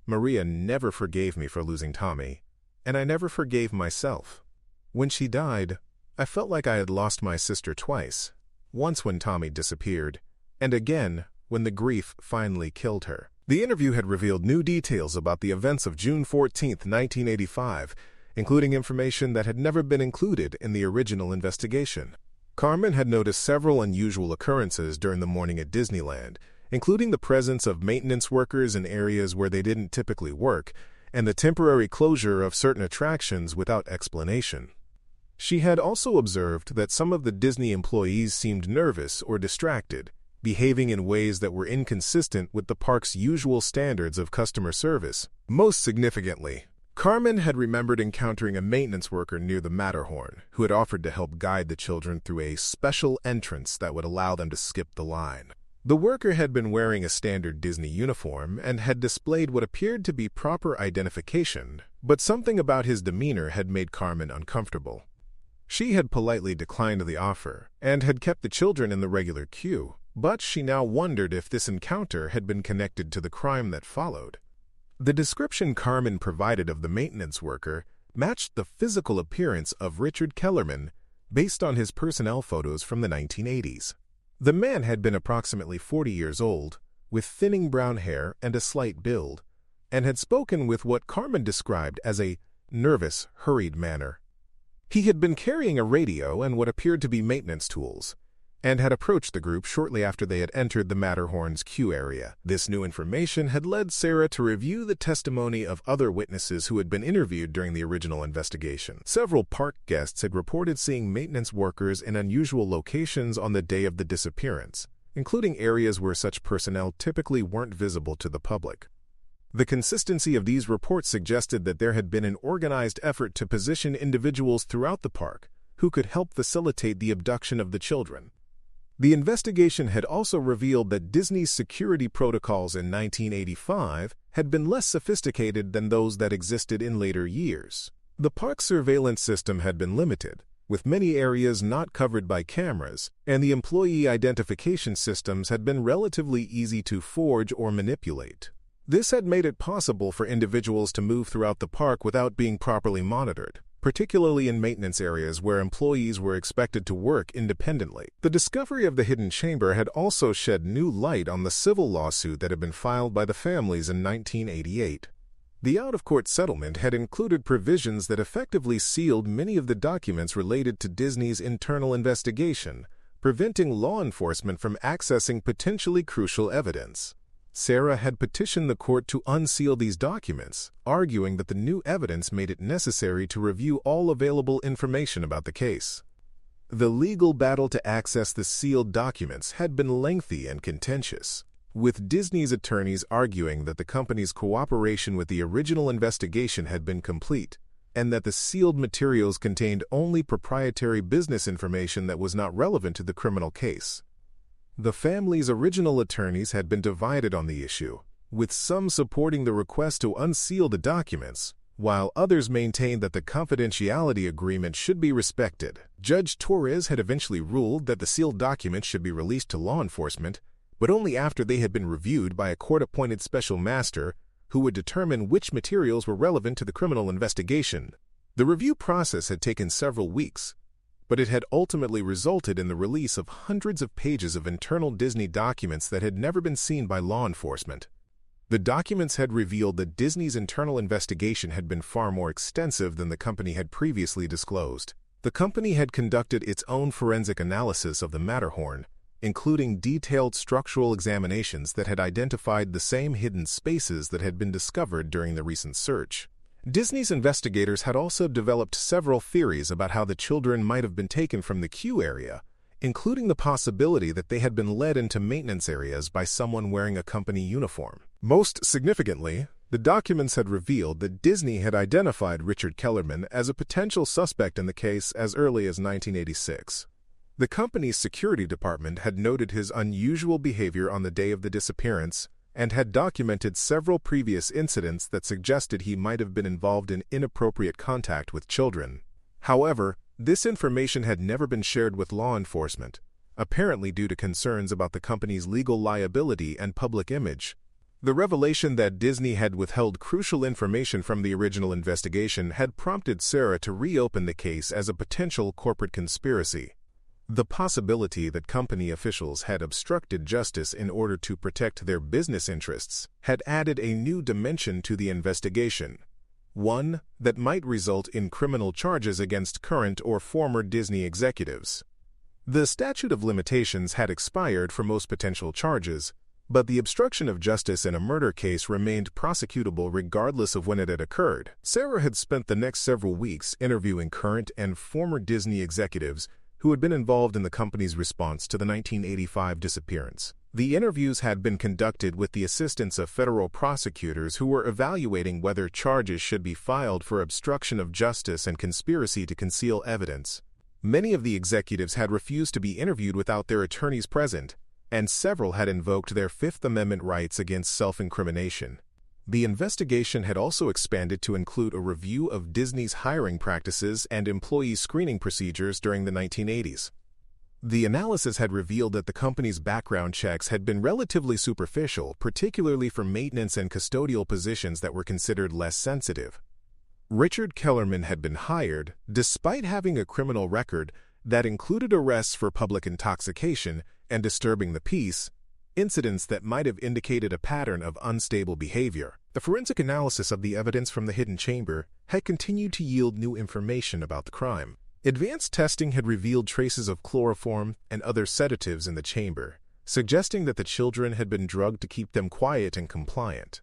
Maria never forgave me for losing Tommy, and I never forgave myself. When she died, I felt like I had lost my sister twice, once when Tommy disappeared, and again when the grief finally killed her." The interview had revealed new details about the events of June 14, 1985, including information that had never been included in the original investigation. Carmen had noticed several unusual occurrences during the morning at Disneyland, including the presence of maintenance workers in areas where they didn't typically work, and the temporary closure of certain attractions without explanation. She had also observed that some of the Disney employees seemed nervous or distracted, behaving in ways that were inconsistent with the park's usual standards of customer service. Most significantly, Carmen had remembered encountering a maintenance worker near the Matterhorn who had offered to help guide the children through a special entrance that would allow them to skip the line. The worker had been wearing a standard Disney uniform and had displayed what appeared to be proper identification, but something about his demeanor had made Carmen uncomfortable. She had politely declined the offer and had kept the children in the regular queue, but she now wondered if this encounter had been connected to the crime that followed. The description Carmen provided of the maintenance worker matched the physical appearance of Richard Kellerman based on his personnel photos from the 1980s. The man had been approximately 40 years old, with thinning brown hair and a slight build, and had spoken with what Carmen described as a nervous, hurried manner. He had been carrying a radio and what appeared to be maintenance tools, and had approached the group shortly after they had entered the Matterhorn's queue area. This new information had led Sarah to review the testimony of other witnesses who had been interviewed during the original investigation. Several park guests had reported seeing maintenance workers in unusual locations on the day of the disappearance, including areas where such personnel typically weren't visible to the public. The consistency of these reports suggested that there had been an organized effort to position individuals throughout the park who could help facilitate the abduction of the children. The investigation had also revealed that Disney's security protocols in 1985 had been less sophisticated than those that existed in later years. The park's surveillance system had been limited, with many areas not covered by cameras, and the employee identification systems had been relatively easy to forge or manipulate. This had made it possible for individuals to move throughout the park without being properly monitored, particularly in maintenance areas where employees were expected to work independently. The discovery of the hidden chamber had also shed new light on the civil lawsuit that had been filed by the families in 1988. The out-of-court settlement had included provisions that effectively sealed many of the documents related to Disney's internal investigation, preventing law enforcement from accessing potentially crucial evidence. Sarah had petitioned the court to unseal these documents, arguing that the new evidence made it necessary to review all available information about the case. The legal battle to access the sealed documents had been lengthy and contentious, with Disney's attorneys arguing that the company's cooperation with the original investigation had been complete, and that the sealed materials contained only proprietary business information that was not relevant to the criminal case. The family's original attorneys had been divided on the issue, with some supporting the request to unseal the documents, while others maintained that the confidentiality agreement should be respected. Judge Torres had eventually ruled that the sealed documents should be released to law enforcement, but only after they had been reviewed by a court-appointed special master who would determine which materials were relevant to the criminal investigation. The review process had taken several weeks, but it had ultimately resulted in the release of hundreds of pages of internal Disney documents that had never been seen by law enforcement. The documents had revealed that Disney's internal investigation had been far more extensive than the company had previously disclosed. The company had conducted its own forensic analysis of the Matterhorn, including detailed structural examinations that had identified the same hidden spaces that had been discovered during the recent search. Disney's investigators had also developed several theories about how the children might have been taken from the queue area, including the possibility that they had been led into maintenance areas by someone wearing a company uniform. Most significantly, the documents had revealed that Disney had identified Richard Kellerman as a potential suspect in the case as early as 1986. The company's security department had noted his unusual behavior on the day of the disappearance and had documented several previous incidents that suggested he might have been involved in inappropriate contact with children. However, this information had never been shared with law enforcement, apparently due to concerns about the company's legal liability and public image. The revelation that Disney had withheld crucial information from the original investigation had prompted Sarah to reopen the case as a potential corporate conspiracy. The possibility that company officials had obstructed justice in order to protect their business interests had added a new dimension to the investigation, one that might result in criminal charges against current or former Disney executives. The statute of limitations had expired for most potential charges, but the obstruction of justice in a murder case remained prosecutable regardless of when it had occurred. Sarah had spent the next several weeks interviewing current and former Disney executives who had been involved in the company's response to the 1985 disappearance. The interviews had been conducted with the assistance of federal prosecutors who were evaluating whether charges should be filed for obstruction of justice and conspiracy to conceal evidence. Many of the executives had refused to be interviewed without their attorneys present, and several had invoked their Fifth Amendment rights against self-incrimination. The investigation had also expanded to include a review of Disney's hiring practices and employee screening procedures during the 1980s. The analysis had revealed that the company's background checks had been relatively superficial, particularly for maintenance and custodial positions that were considered less sensitive. Richard Kellerman had been hired, despite having a criminal record that included arrests for public intoxication and disturbing the peace, incidents that might have indicated a pattern of unstable behavior. The forensic analysis of the evidence from the hidden chamber had continued to yield new information about the crime. Advanced testing had revealed traces of chloroform and other sedatives in the chamber, suggesting that the children had been drugged to keep them quiet and compliant.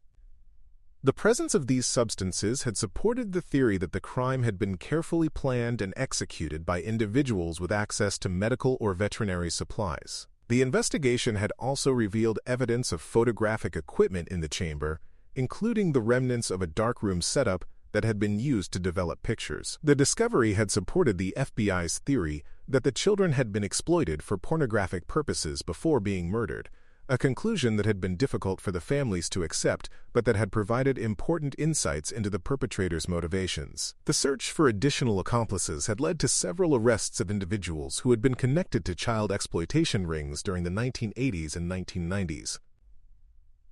The presence of these substances had supported the theory that the crime had been carefully planned and executed by individuals with access to medical or veterinary supplies. The investigation had also revealed evidence of photographic equipment in the chamber, including the remnants of a darkroom setup that had been used to develop pictures. The discovery had supported the FBI's theory that the children had been exploited for pornographic purposes before being murdered, a conclusion that had been difficult for the families to accept, but that had provided important insights into the perpetrators' motivations. The search for additional accomplices had led to several arrests of individuals who had been connected to child exploitation rings during the 1980s and 1990s.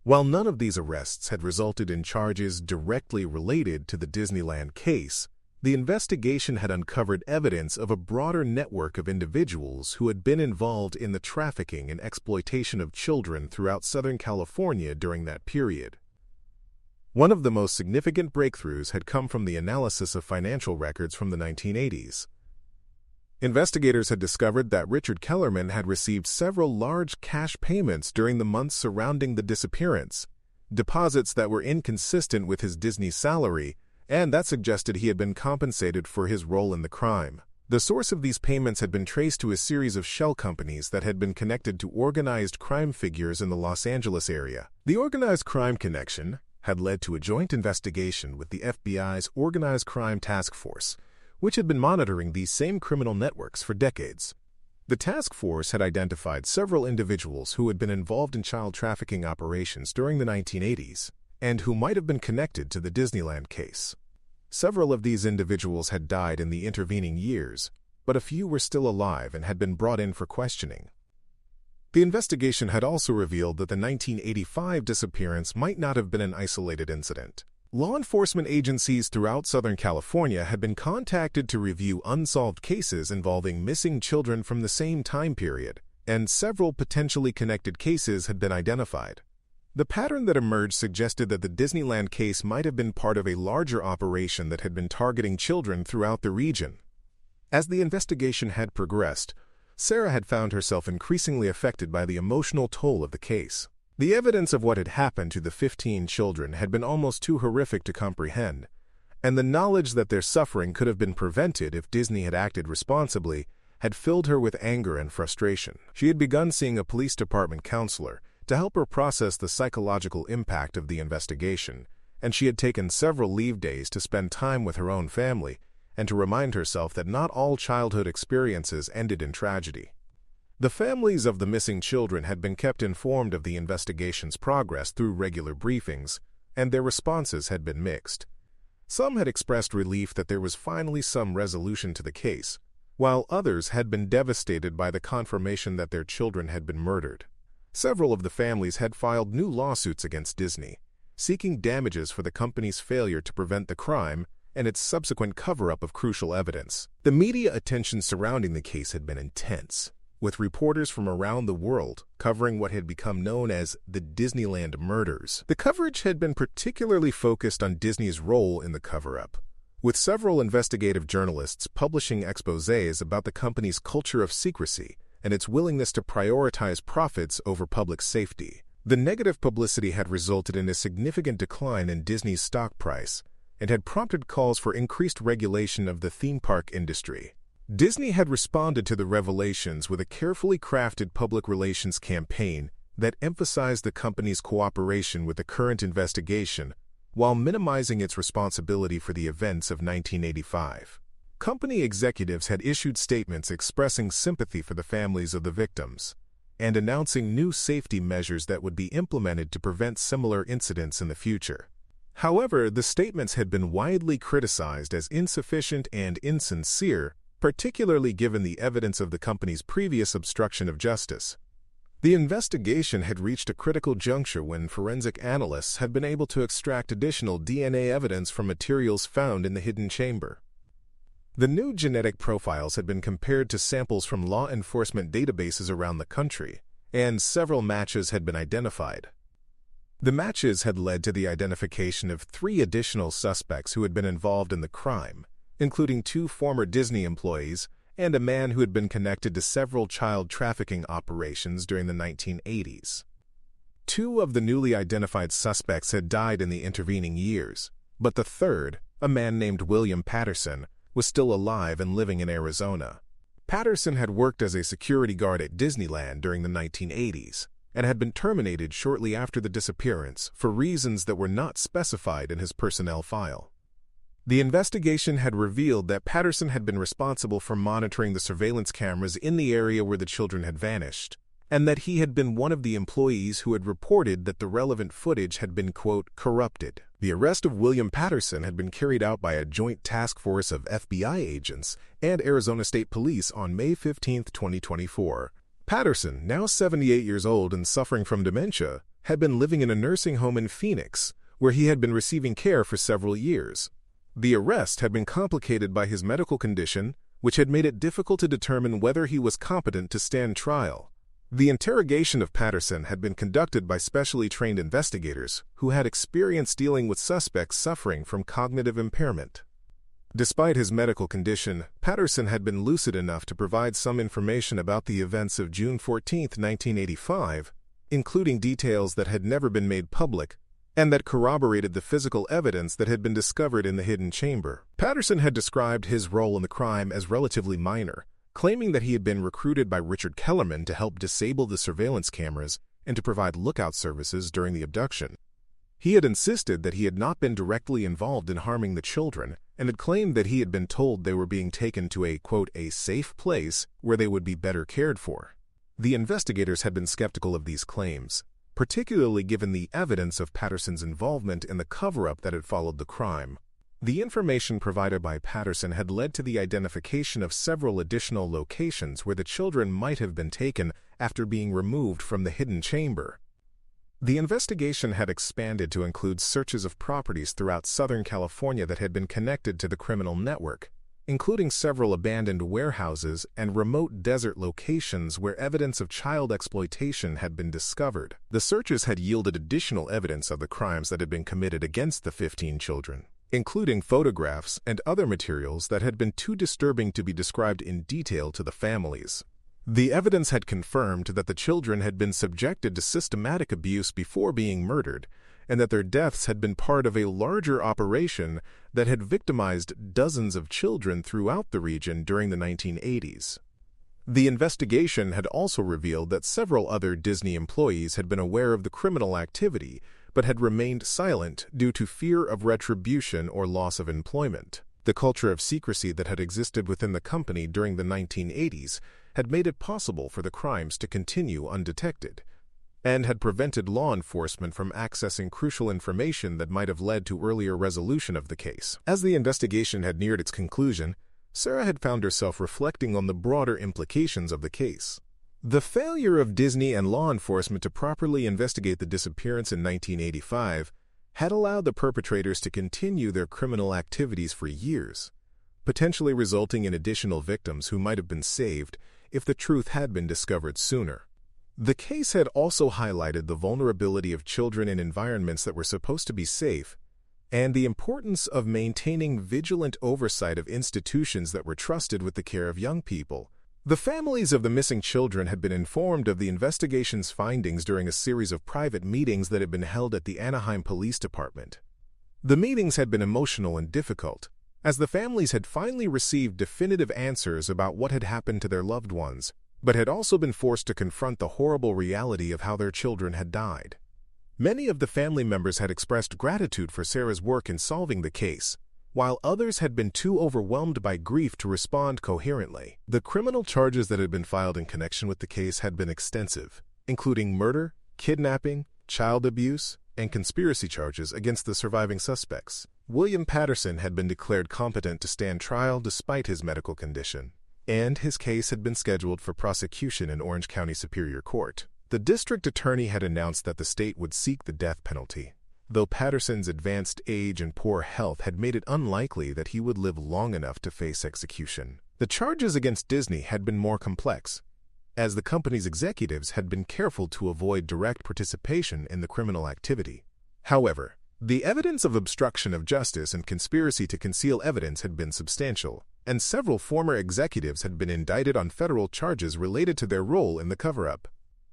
While none of these arrests had resulted in charges directly related to the Disneyland case, the investigation had uncovered evidence of a broader network of individuals who had been involved in the trafficking and exploitation of children throughout Southern California during that period. One of the most significant breakthroughs had come from the analysis of financial records from the 1980s. Investigators had discovered that Richard Kellerman had received several large cash payments during the months surrounding the disappearance, deposits that were inconsistent with his Disney salary, and that suggested he had been compensated for his role in the crime. The source of these payments had been traced to a series of shell companies that had been connected to organized crime figures in the Los Angeles area. The organized crime connection had led to a joint investigation with the FBI's Organized Crime Task Force, which had been monitoring these same criminal networks for decades. The task force had identified several individuals who had been involved in child trafficking operations during the 1980s, and who might have been connected to the Disneyland case. Several of these individuals had died in the intervening years, but a few were still alive and had been brought in for questioning. The investigation had also revealed that the 1985 disappearance might not have been an isolated incident. Law enforcement agencies throughout Southern California had been contacted to review unsolved cases involving missing children from the same time period, and several potentially connected cases had been identified. The pattern that emerged suggested that the Disneyland case might have been part of a larger operation that had been targeting children throughout the region. As the investigation had progressed, Sarah had found herself increasingly affected by the emotional toll of the case. The evidence of what had happened to the 15 children had been almost too horrific to comprehend, and the knowledge that their suffering could have been prevented if Disney had acted responsibly had filled her with anger and frustration. She had begun seeing a police department counselor to help her process the psychological impact of the investigation, and she had taken several leave days to spend time with her own family and to remind herself that not all childhood experiences ended in tragedy. The families of the missing children had been kept informed of the investigation's progress through regular briefings, and their responses had been mixed. Some had expressed relief that there was finally some resolution to the case, while others had been devastated by the confirmation that their children had been murdered. Several of the families had filed new lawsuits against Disney, seeking damages for the company's failure to prevent the crime and its subsequent cover-up of crucial evidence. The media attention surrounding the case had been intense, with reporters from around the world covering what had become known as the Disneyland murders. The coverage had been particularly focused on Disney's role in the cover-up, with several investigative journalists publishing exposés about the company's culture of secrecy and its willingness to prioritize profits over public safety. The negative publicity had resulted in a significant decline in Disney's stock price and had prompted calls for increased regulation of the theme park industry. Disney had responded to the revelations with a carefully crafted public relations campaign that emphasized the company's cooperation with the current investigation while minimizing its responsibility for the events of 1985. Company executives had issued statements expressing sympathy for the families of the victims and announcing new safety measures that would be implemented to prevent similar incidents in the future. However, the statements had been widely criticized as insufficient and insincere, particularly given the evidence of the company's previous obstruction of justice. The investigation had reached a critical juncture when forensic analysts had been able to extract additional DNA evidence from materials found in the hidden chamber. The new genetic profiles had been compared to samples from law enforcement databases around the country, and several matches had been identified. The matches had led to the identification of 3 additional suspects who had been involved in the crime, including 2 former Disney employees and a man who had been connected to several child trafficking operations during the 1980s. 2 of the newly identified suspects had died in the intervening years, but the third, a man named William Patterson, was still alive and living in Arizona. Patterson had worked as a security guard at Disneyland during the 1980s and had been terminated shortly after the disappearance for reasons that were not specified in his personnel file. The investigation had revealed that Patterson had been responsible for monitoring the surveillance cameras in the area where the children had vanished, and that he had been one of the employees who had reported that the relevant footage had been, quote, corrupted. The arrest of William Patterson had been carried out by a joint task force of FBI agents and Arizona State Police on May 15, 2024. Patterson, now 78 years old and suffering from dementia, had been living in a nursing home in Phoenix, where he had been receiving care for several years. The arrest had been complicated by his medical condition, which had made it difficult to determine whether he was competent to stand trial. The interrogation of Patterson had been conducted by specially trained investigators who had experience dealing with suspects suffering from cognitive impairment. Despite his medical condition, Patterson had been lucid enough to provide some information about the events of June 14, 1985, including details that had never been made public and that corroborated the physical evidence that had been discovered in the hidden chamber. Patterson had described his role in the crime as relatively minor, claiming that he had been recruited by Richard Kellerman to help disable the surveillance cameras and to provide lookout services during the abduction. He had insisted that he had not been directly involved in harming the children and had claimed that he had been told they were being taken to a, quote, a safe place where they would be better cared for. The investigators had been skeptical of these claims, particularly given the evidence of Patterson's involvement in the cover-up that had followed the crime. The information provided by Patterson had led to the identification of several additional locations where the children might have been taken after being removed from the hidden chamber. The investigation had expanded to include searches of properties throughout Southern California that had been connected to the criminal network, including several abandoned warehouses and remote desert locations where evidence of child exploitation had been discovered. The searches had yielded additional evidence of the crimes that had been committed against the 15 children, including photographs and other materials that had been too disturbing to be described in detail to the families. The evidence had confirmed that the children had been subjected to systematic abuse before being murdered, and that their deaths had been part of a larger operation that had victimized dozens of children throughout the region during the 1980s. The investigation had also revealed that several other Disney employees had been aware of the criminal activity, but had remained silent due to fear of retribution or loss of employment. The culture of secrecy that had existed within the company during the 1980s had made it possible for the crimes to continue undetected, and had prevented law enforcement from accessing crucial information that might have led to earlier resolution of the case. As the investigation had neared its conclusion, Sarah had found herself reflecting on the broader implications of the case. The failure of Disney and law enforcement to properly investigate the disappearance in 1985 had allowed the perpetrators to continue their criminal activities for years, potentially resulting in additional victims who might have been saved if the truth had been discovered sooner. The case had also highlighted the vulnerability of children in environments that were supposed to be safe, and the importance of maintaining vigilant oversight of institutions that were trusted with the care of young people. The families of the missing children had been informed of the investigation's findings during a series of private meetings that had been held at the Anaheim Police Department. The meetings had been emotional and difficult, as the families had finally received definitive answers about what had happened to their loved ones, but had also been forced to confront the horrible reality of how their children had died. Many of the family members had expressed gratitude for Sarah's work in solving the case, while others had been too overwhelmed by grief to respond coherently. The criminal charges that had been filed in connection with the case had been extensive, including murder, kidnapping, child abuse, and conspiracy charges against the surviving suspects. William Patterson had been declared competent to stand trial despite his medical condition, and his case had been scheduled for prosecution in Orange County Superior Court. The district attorney had announced that the state would seek the death penalty, though Patterson's advanced age and poor health had made it unlikely that he would live long enough to face execution. The charges against Disney had been more complex, as the company's executives had been careful to avoid direct participation in the criminal activity. However, the evidence of obstruction of justice and conspiracy to conceal evidence had been substantial, and several former executives had been indicted on federal charges related to their role in the cover-up.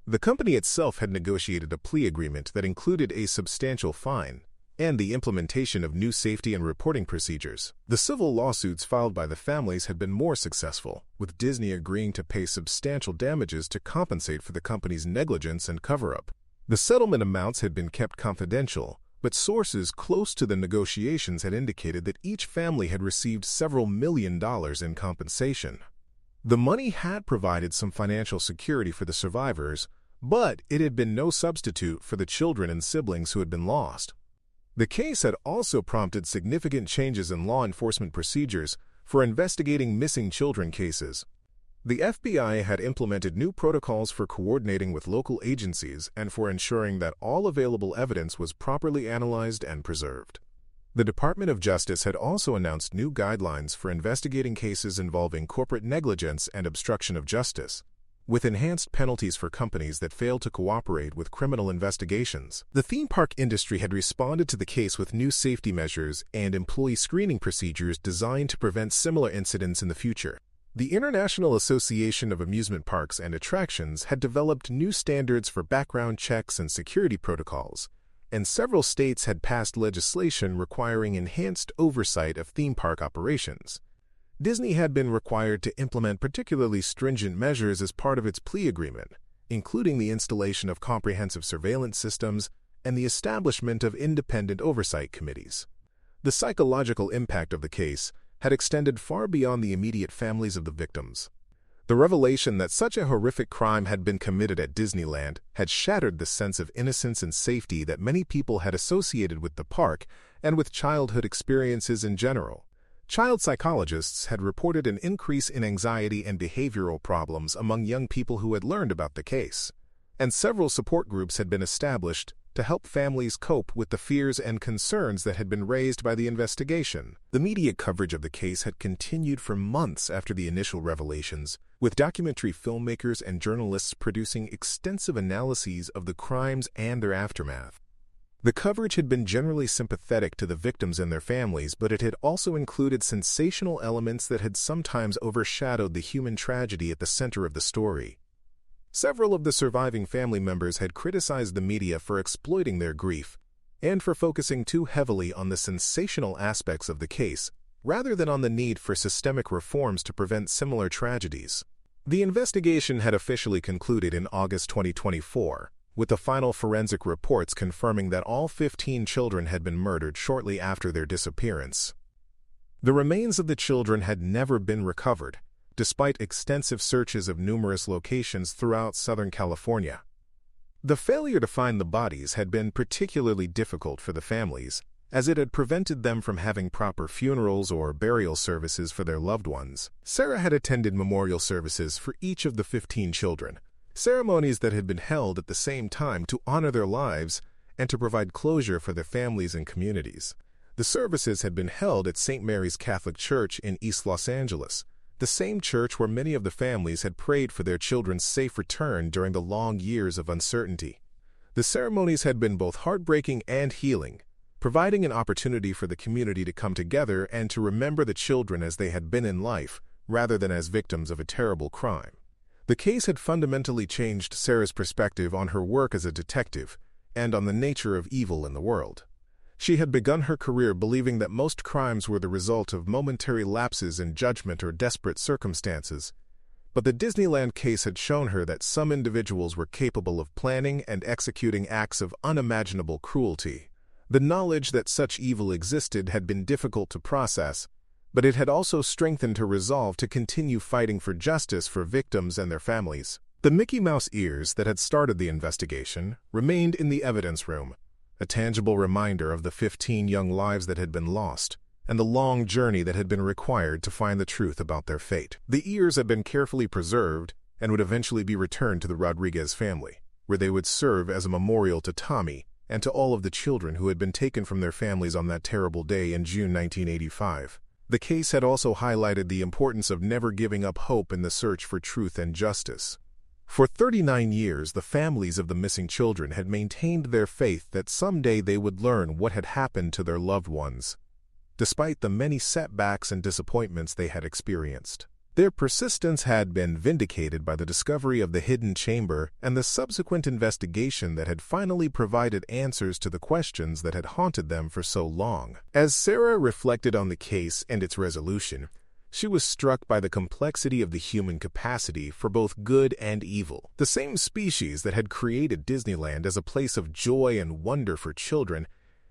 The company itself had negotiated a plea agreement that included a substantial fine and the implementation of new safety and reporting procedures. The civil lawsuits filed by the families had been more successful, with Disney agreeing to pay substantial damages to compensate for the company's negligence and cover-up. The settlement amounts had been kept confidential, but sources close to the negotiations had indicated that each family had received several $million in compensation. The money had provided some financial security for the survivors, but it had been no substitute for the children and siblings who had been lost. The case had also prompted significant changes in law enforcement procedures for investigating missing children cases. The FBI had implemented new protocols for coordinating with local agencies and for ensuring that all available evidence was properly analyzed and preserved. The Department of Justice had also announced new guidelines for investigating cases involving corporate negligence and obstruction of justice, with enhanced penalties for companies that fail to cooperate with criminal investigations. The theme park industry had responded to the case with new safety measures and employee screening procedures designed to prevent similar incidents in the future. The International Association of Amusement Parks and Attractions had developed new standards for background checks and security protocols, and several states had passed legislation requiring enhanced oversight of theme park operations. Disney had been required to implement particularly stringent measures as part of its plea agreement, including the installation of comprehensive surveillance systems and the establishment of independent oversight committees. The psychological impact of the case had extended far beyond the immediate families of the victims. The revelation that such a horrific crime had been committed at Disneyland had shattered the sense of innocence and safety that many people had associated with the park and with childhood experiences in general. Child psychologists had reported an increase in anxiety and behavioral problems among young people who had learned about the case, and several support groups had been established to help families cope with the fears and concerns that had been raised by the investigation. The media coverage of the case had continued for months after the initial revelations, with documentary filmmakers and journalists producing extensive analyses of the crimes and their aftermath. The coverage had been generally sympathetic to the victims and their families, but it had also included sensational elements that had sometimes overshadowed the human tragedy at the center of the story. Several of the surviving family members had criticized the media for exploiting their grief and for focusing too heavily on the sensational aspects of the case, rather than on the need for systemic reforms to prevent similar tragedies. The investigation had officially concluded in August 2024. With the final forensic reports confirming that all 15 children had been murdered shortly after their disappearance. The remains of the children had never been recovered, despite extensive searches of numerous locations throughout Southern California. The failure to find the bodies had been particularly difficult for the families, as it had prevented them from having proper funerals or burial services for their loved ones. Sarah had attended memorial services for each of the 15 children, ceremonies that had been held at the same time to honor their lives and to provide closure for their families and communities. The services had been held at St. Mary's Catholic Church in East Los Angeles, the same church where many of the families had prayed for their children's safe return during the long years of uncertainty. The ceremonies had been both heartbreaking and healing, providing an opportunity for the community to come together and to remember the children as they had been in life, rather than as victims of a terrible crime. The case had fundamentally changed Sarah's perspective on her work as a detective and on the nature of evil in the world. She had begun her career believing that most crimes were the result of momentary lapses in judgment or desperate circumstances, but the Disneyland case had shown her that some individuals were capable of planning and executing acts of unimaginable cruelty. The knowledge that such evil existed had been difficult to process, but it had also strengthened her resolve to continue fighting for justice for victims and their families. The Mickey Mouse ears that had started the investigation remained in the evidence room, a tangible reminder of the 15 young lives that had been lost and the long journey that had been required to find the truth about their fate. The ears had been carefully preserved and would eventually be returned to the Rodriguez family, where they would serve as a memorial to Tommy and to all of the children who had been taken from their families on that terrible day in June 1985. The case had also highlighted the importance of never giving up hope in the search for truth and justice. For 39 years, the families of the missing children had maintained their faith that someday they would learn what had happened to their loved ones, despite the many setbacks and disappointments they had experienced. Their persistence had been vindicated by the discovery of the hidden chamber and the subsequent investigation that had finally provided answers to the questions that had haunted them for so long. As Sarah reflected on the case and its resolution, she was struck by the complexity of the human capacity for both good and evil. The same species that had created Disneyland as a place of joy and wonder for children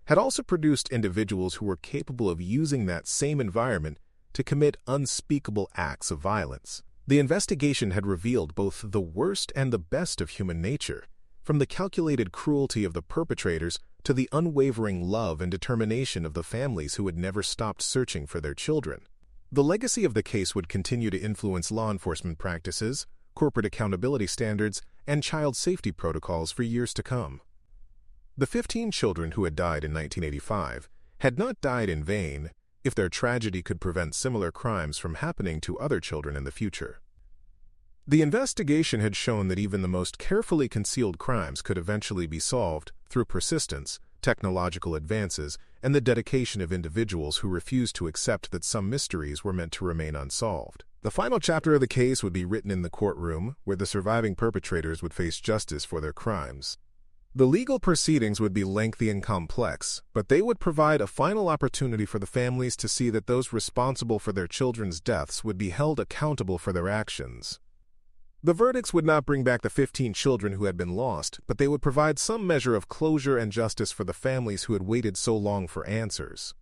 had also produced individuals who were capable of using that same environment to commit unspeakable acts of violence. The investigation had revealed both the worst and the best of human nature, from the calculated cruelty of the perpetrators to the unwavering love and determination of the families who had never stopped searching for their children. The legacy of the case would continue to influence law enforcement practices, corporate accountability standards, and child safety protocols for years to come. The 15 children who had died in 1985 had not died in vain if their tragedy could prevent similar crimes from happening to other children in the future. The investigation had shown that even the most carefully concealed crimes could eventually be solved through persistence, technological advances, and the dedication of individuals who refused to accept that some mysteries were meant to remain unsolved. The final chapter of the case would be written in the courtroom, where the surviving perpetrators would face justice for their crimes. The legal proceedings would be lengthy and complex, but they would provide a final opportunity for the families to see that those responsible for their children's deaths would be held accountable for their actions. The verdicts would not bring back the 15 children who had been lost, but they would provide some measure of closure and justice for the families who had waited so long for answers.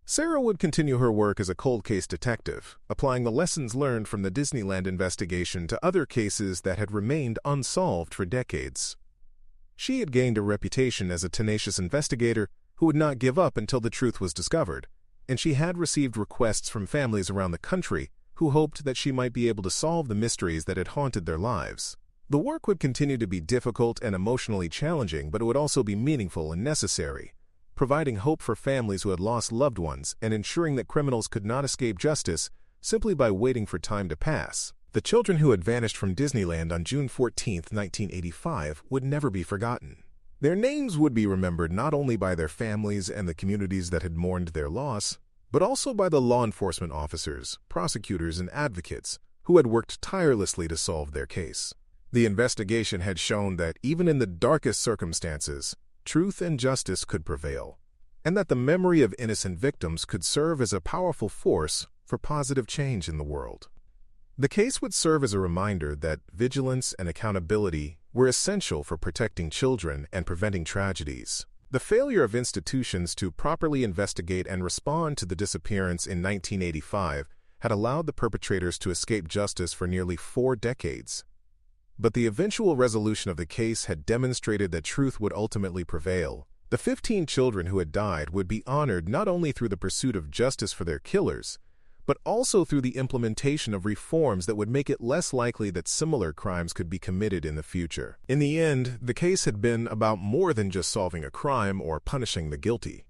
Sarah would continue her work as a cold case detective, applying the lessons learned from the Disneyland investigation to other cases that had remained unsolved for decades. She had gained a reputation as a tenacious investigator who would not give up until the truth was discovered, and she had received requests from families around the country who hoped that she might be able to solve the mysteries that had haunted their lives. The work would continue to be difficult and emotionally challenging, but it would also be meaningful and necessary, providing hope for families who had lost loved ones and ensuring that criminals could not escape justice simply by waiting for time to pass. The children who had vanished from Disneyland on June 14, 1985, would never be forgotten. Their names would be remembered not only by their families and the communities that had mourned their loss, but also by the law enforcement officers, prosecutors, and advocates who had worked tirelessly to solve their case. The investigation had shown that even in the darkest circumstances, truth and justice could prevail, and that the memory of innocent victims could serve as a powerful force for positive change in the world. The case would serve as a reminder that vigilance and accountability were essential for protecting children and preventing tragedies. The failure of institutions to properly investigate and respond to the disappearance in 1985 had allowed the perpetrators to escape justice for nearly 4 decades. But the eventual resolution of the case had demonstrated that truth would ultimately prevail. The 15 children who had died would be honored not only through the pursuit of justice for their killers, but also through the implementation of reforms that would make it less likely that similar crimes could be committed in the future. In the end, the case had been about more than just solving a crime or punishing the guilty.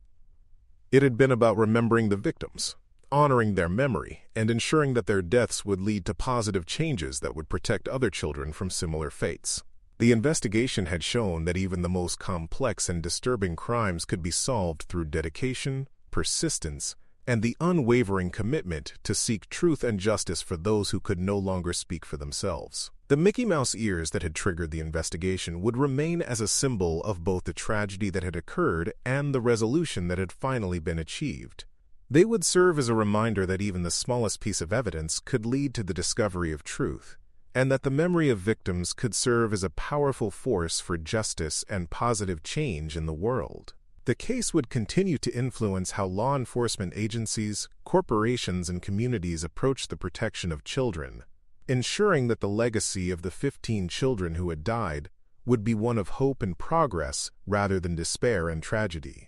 It had been about remembering the victims, honoring their memory, and ensuring that their deaths would lead to positive changes that would protect other children from similar fates. The investigation had shown that even the most complex and disturbing crimes could be solved through dedication, persistence, and the unwavering commitment to seek truth and justice for those who could no longer speak for themselves. The Mickey Mouse ears that had triggered the investigation would remain as a symbol of both the tragedy that had occurred and the resolution that had finally been achieved. They would serve as a reminder that even the smallest piece of evidence could lead to the discovery of truth, and that the memory of victims could serve as a powerful force for justice and positive change in the world. The case would continue to influence how law enforcement agencies, corporations, and communities approach the protection of children, ensuring that the legacy of the 15 children who had died would be one of hope and progress rather than despair and tragedy.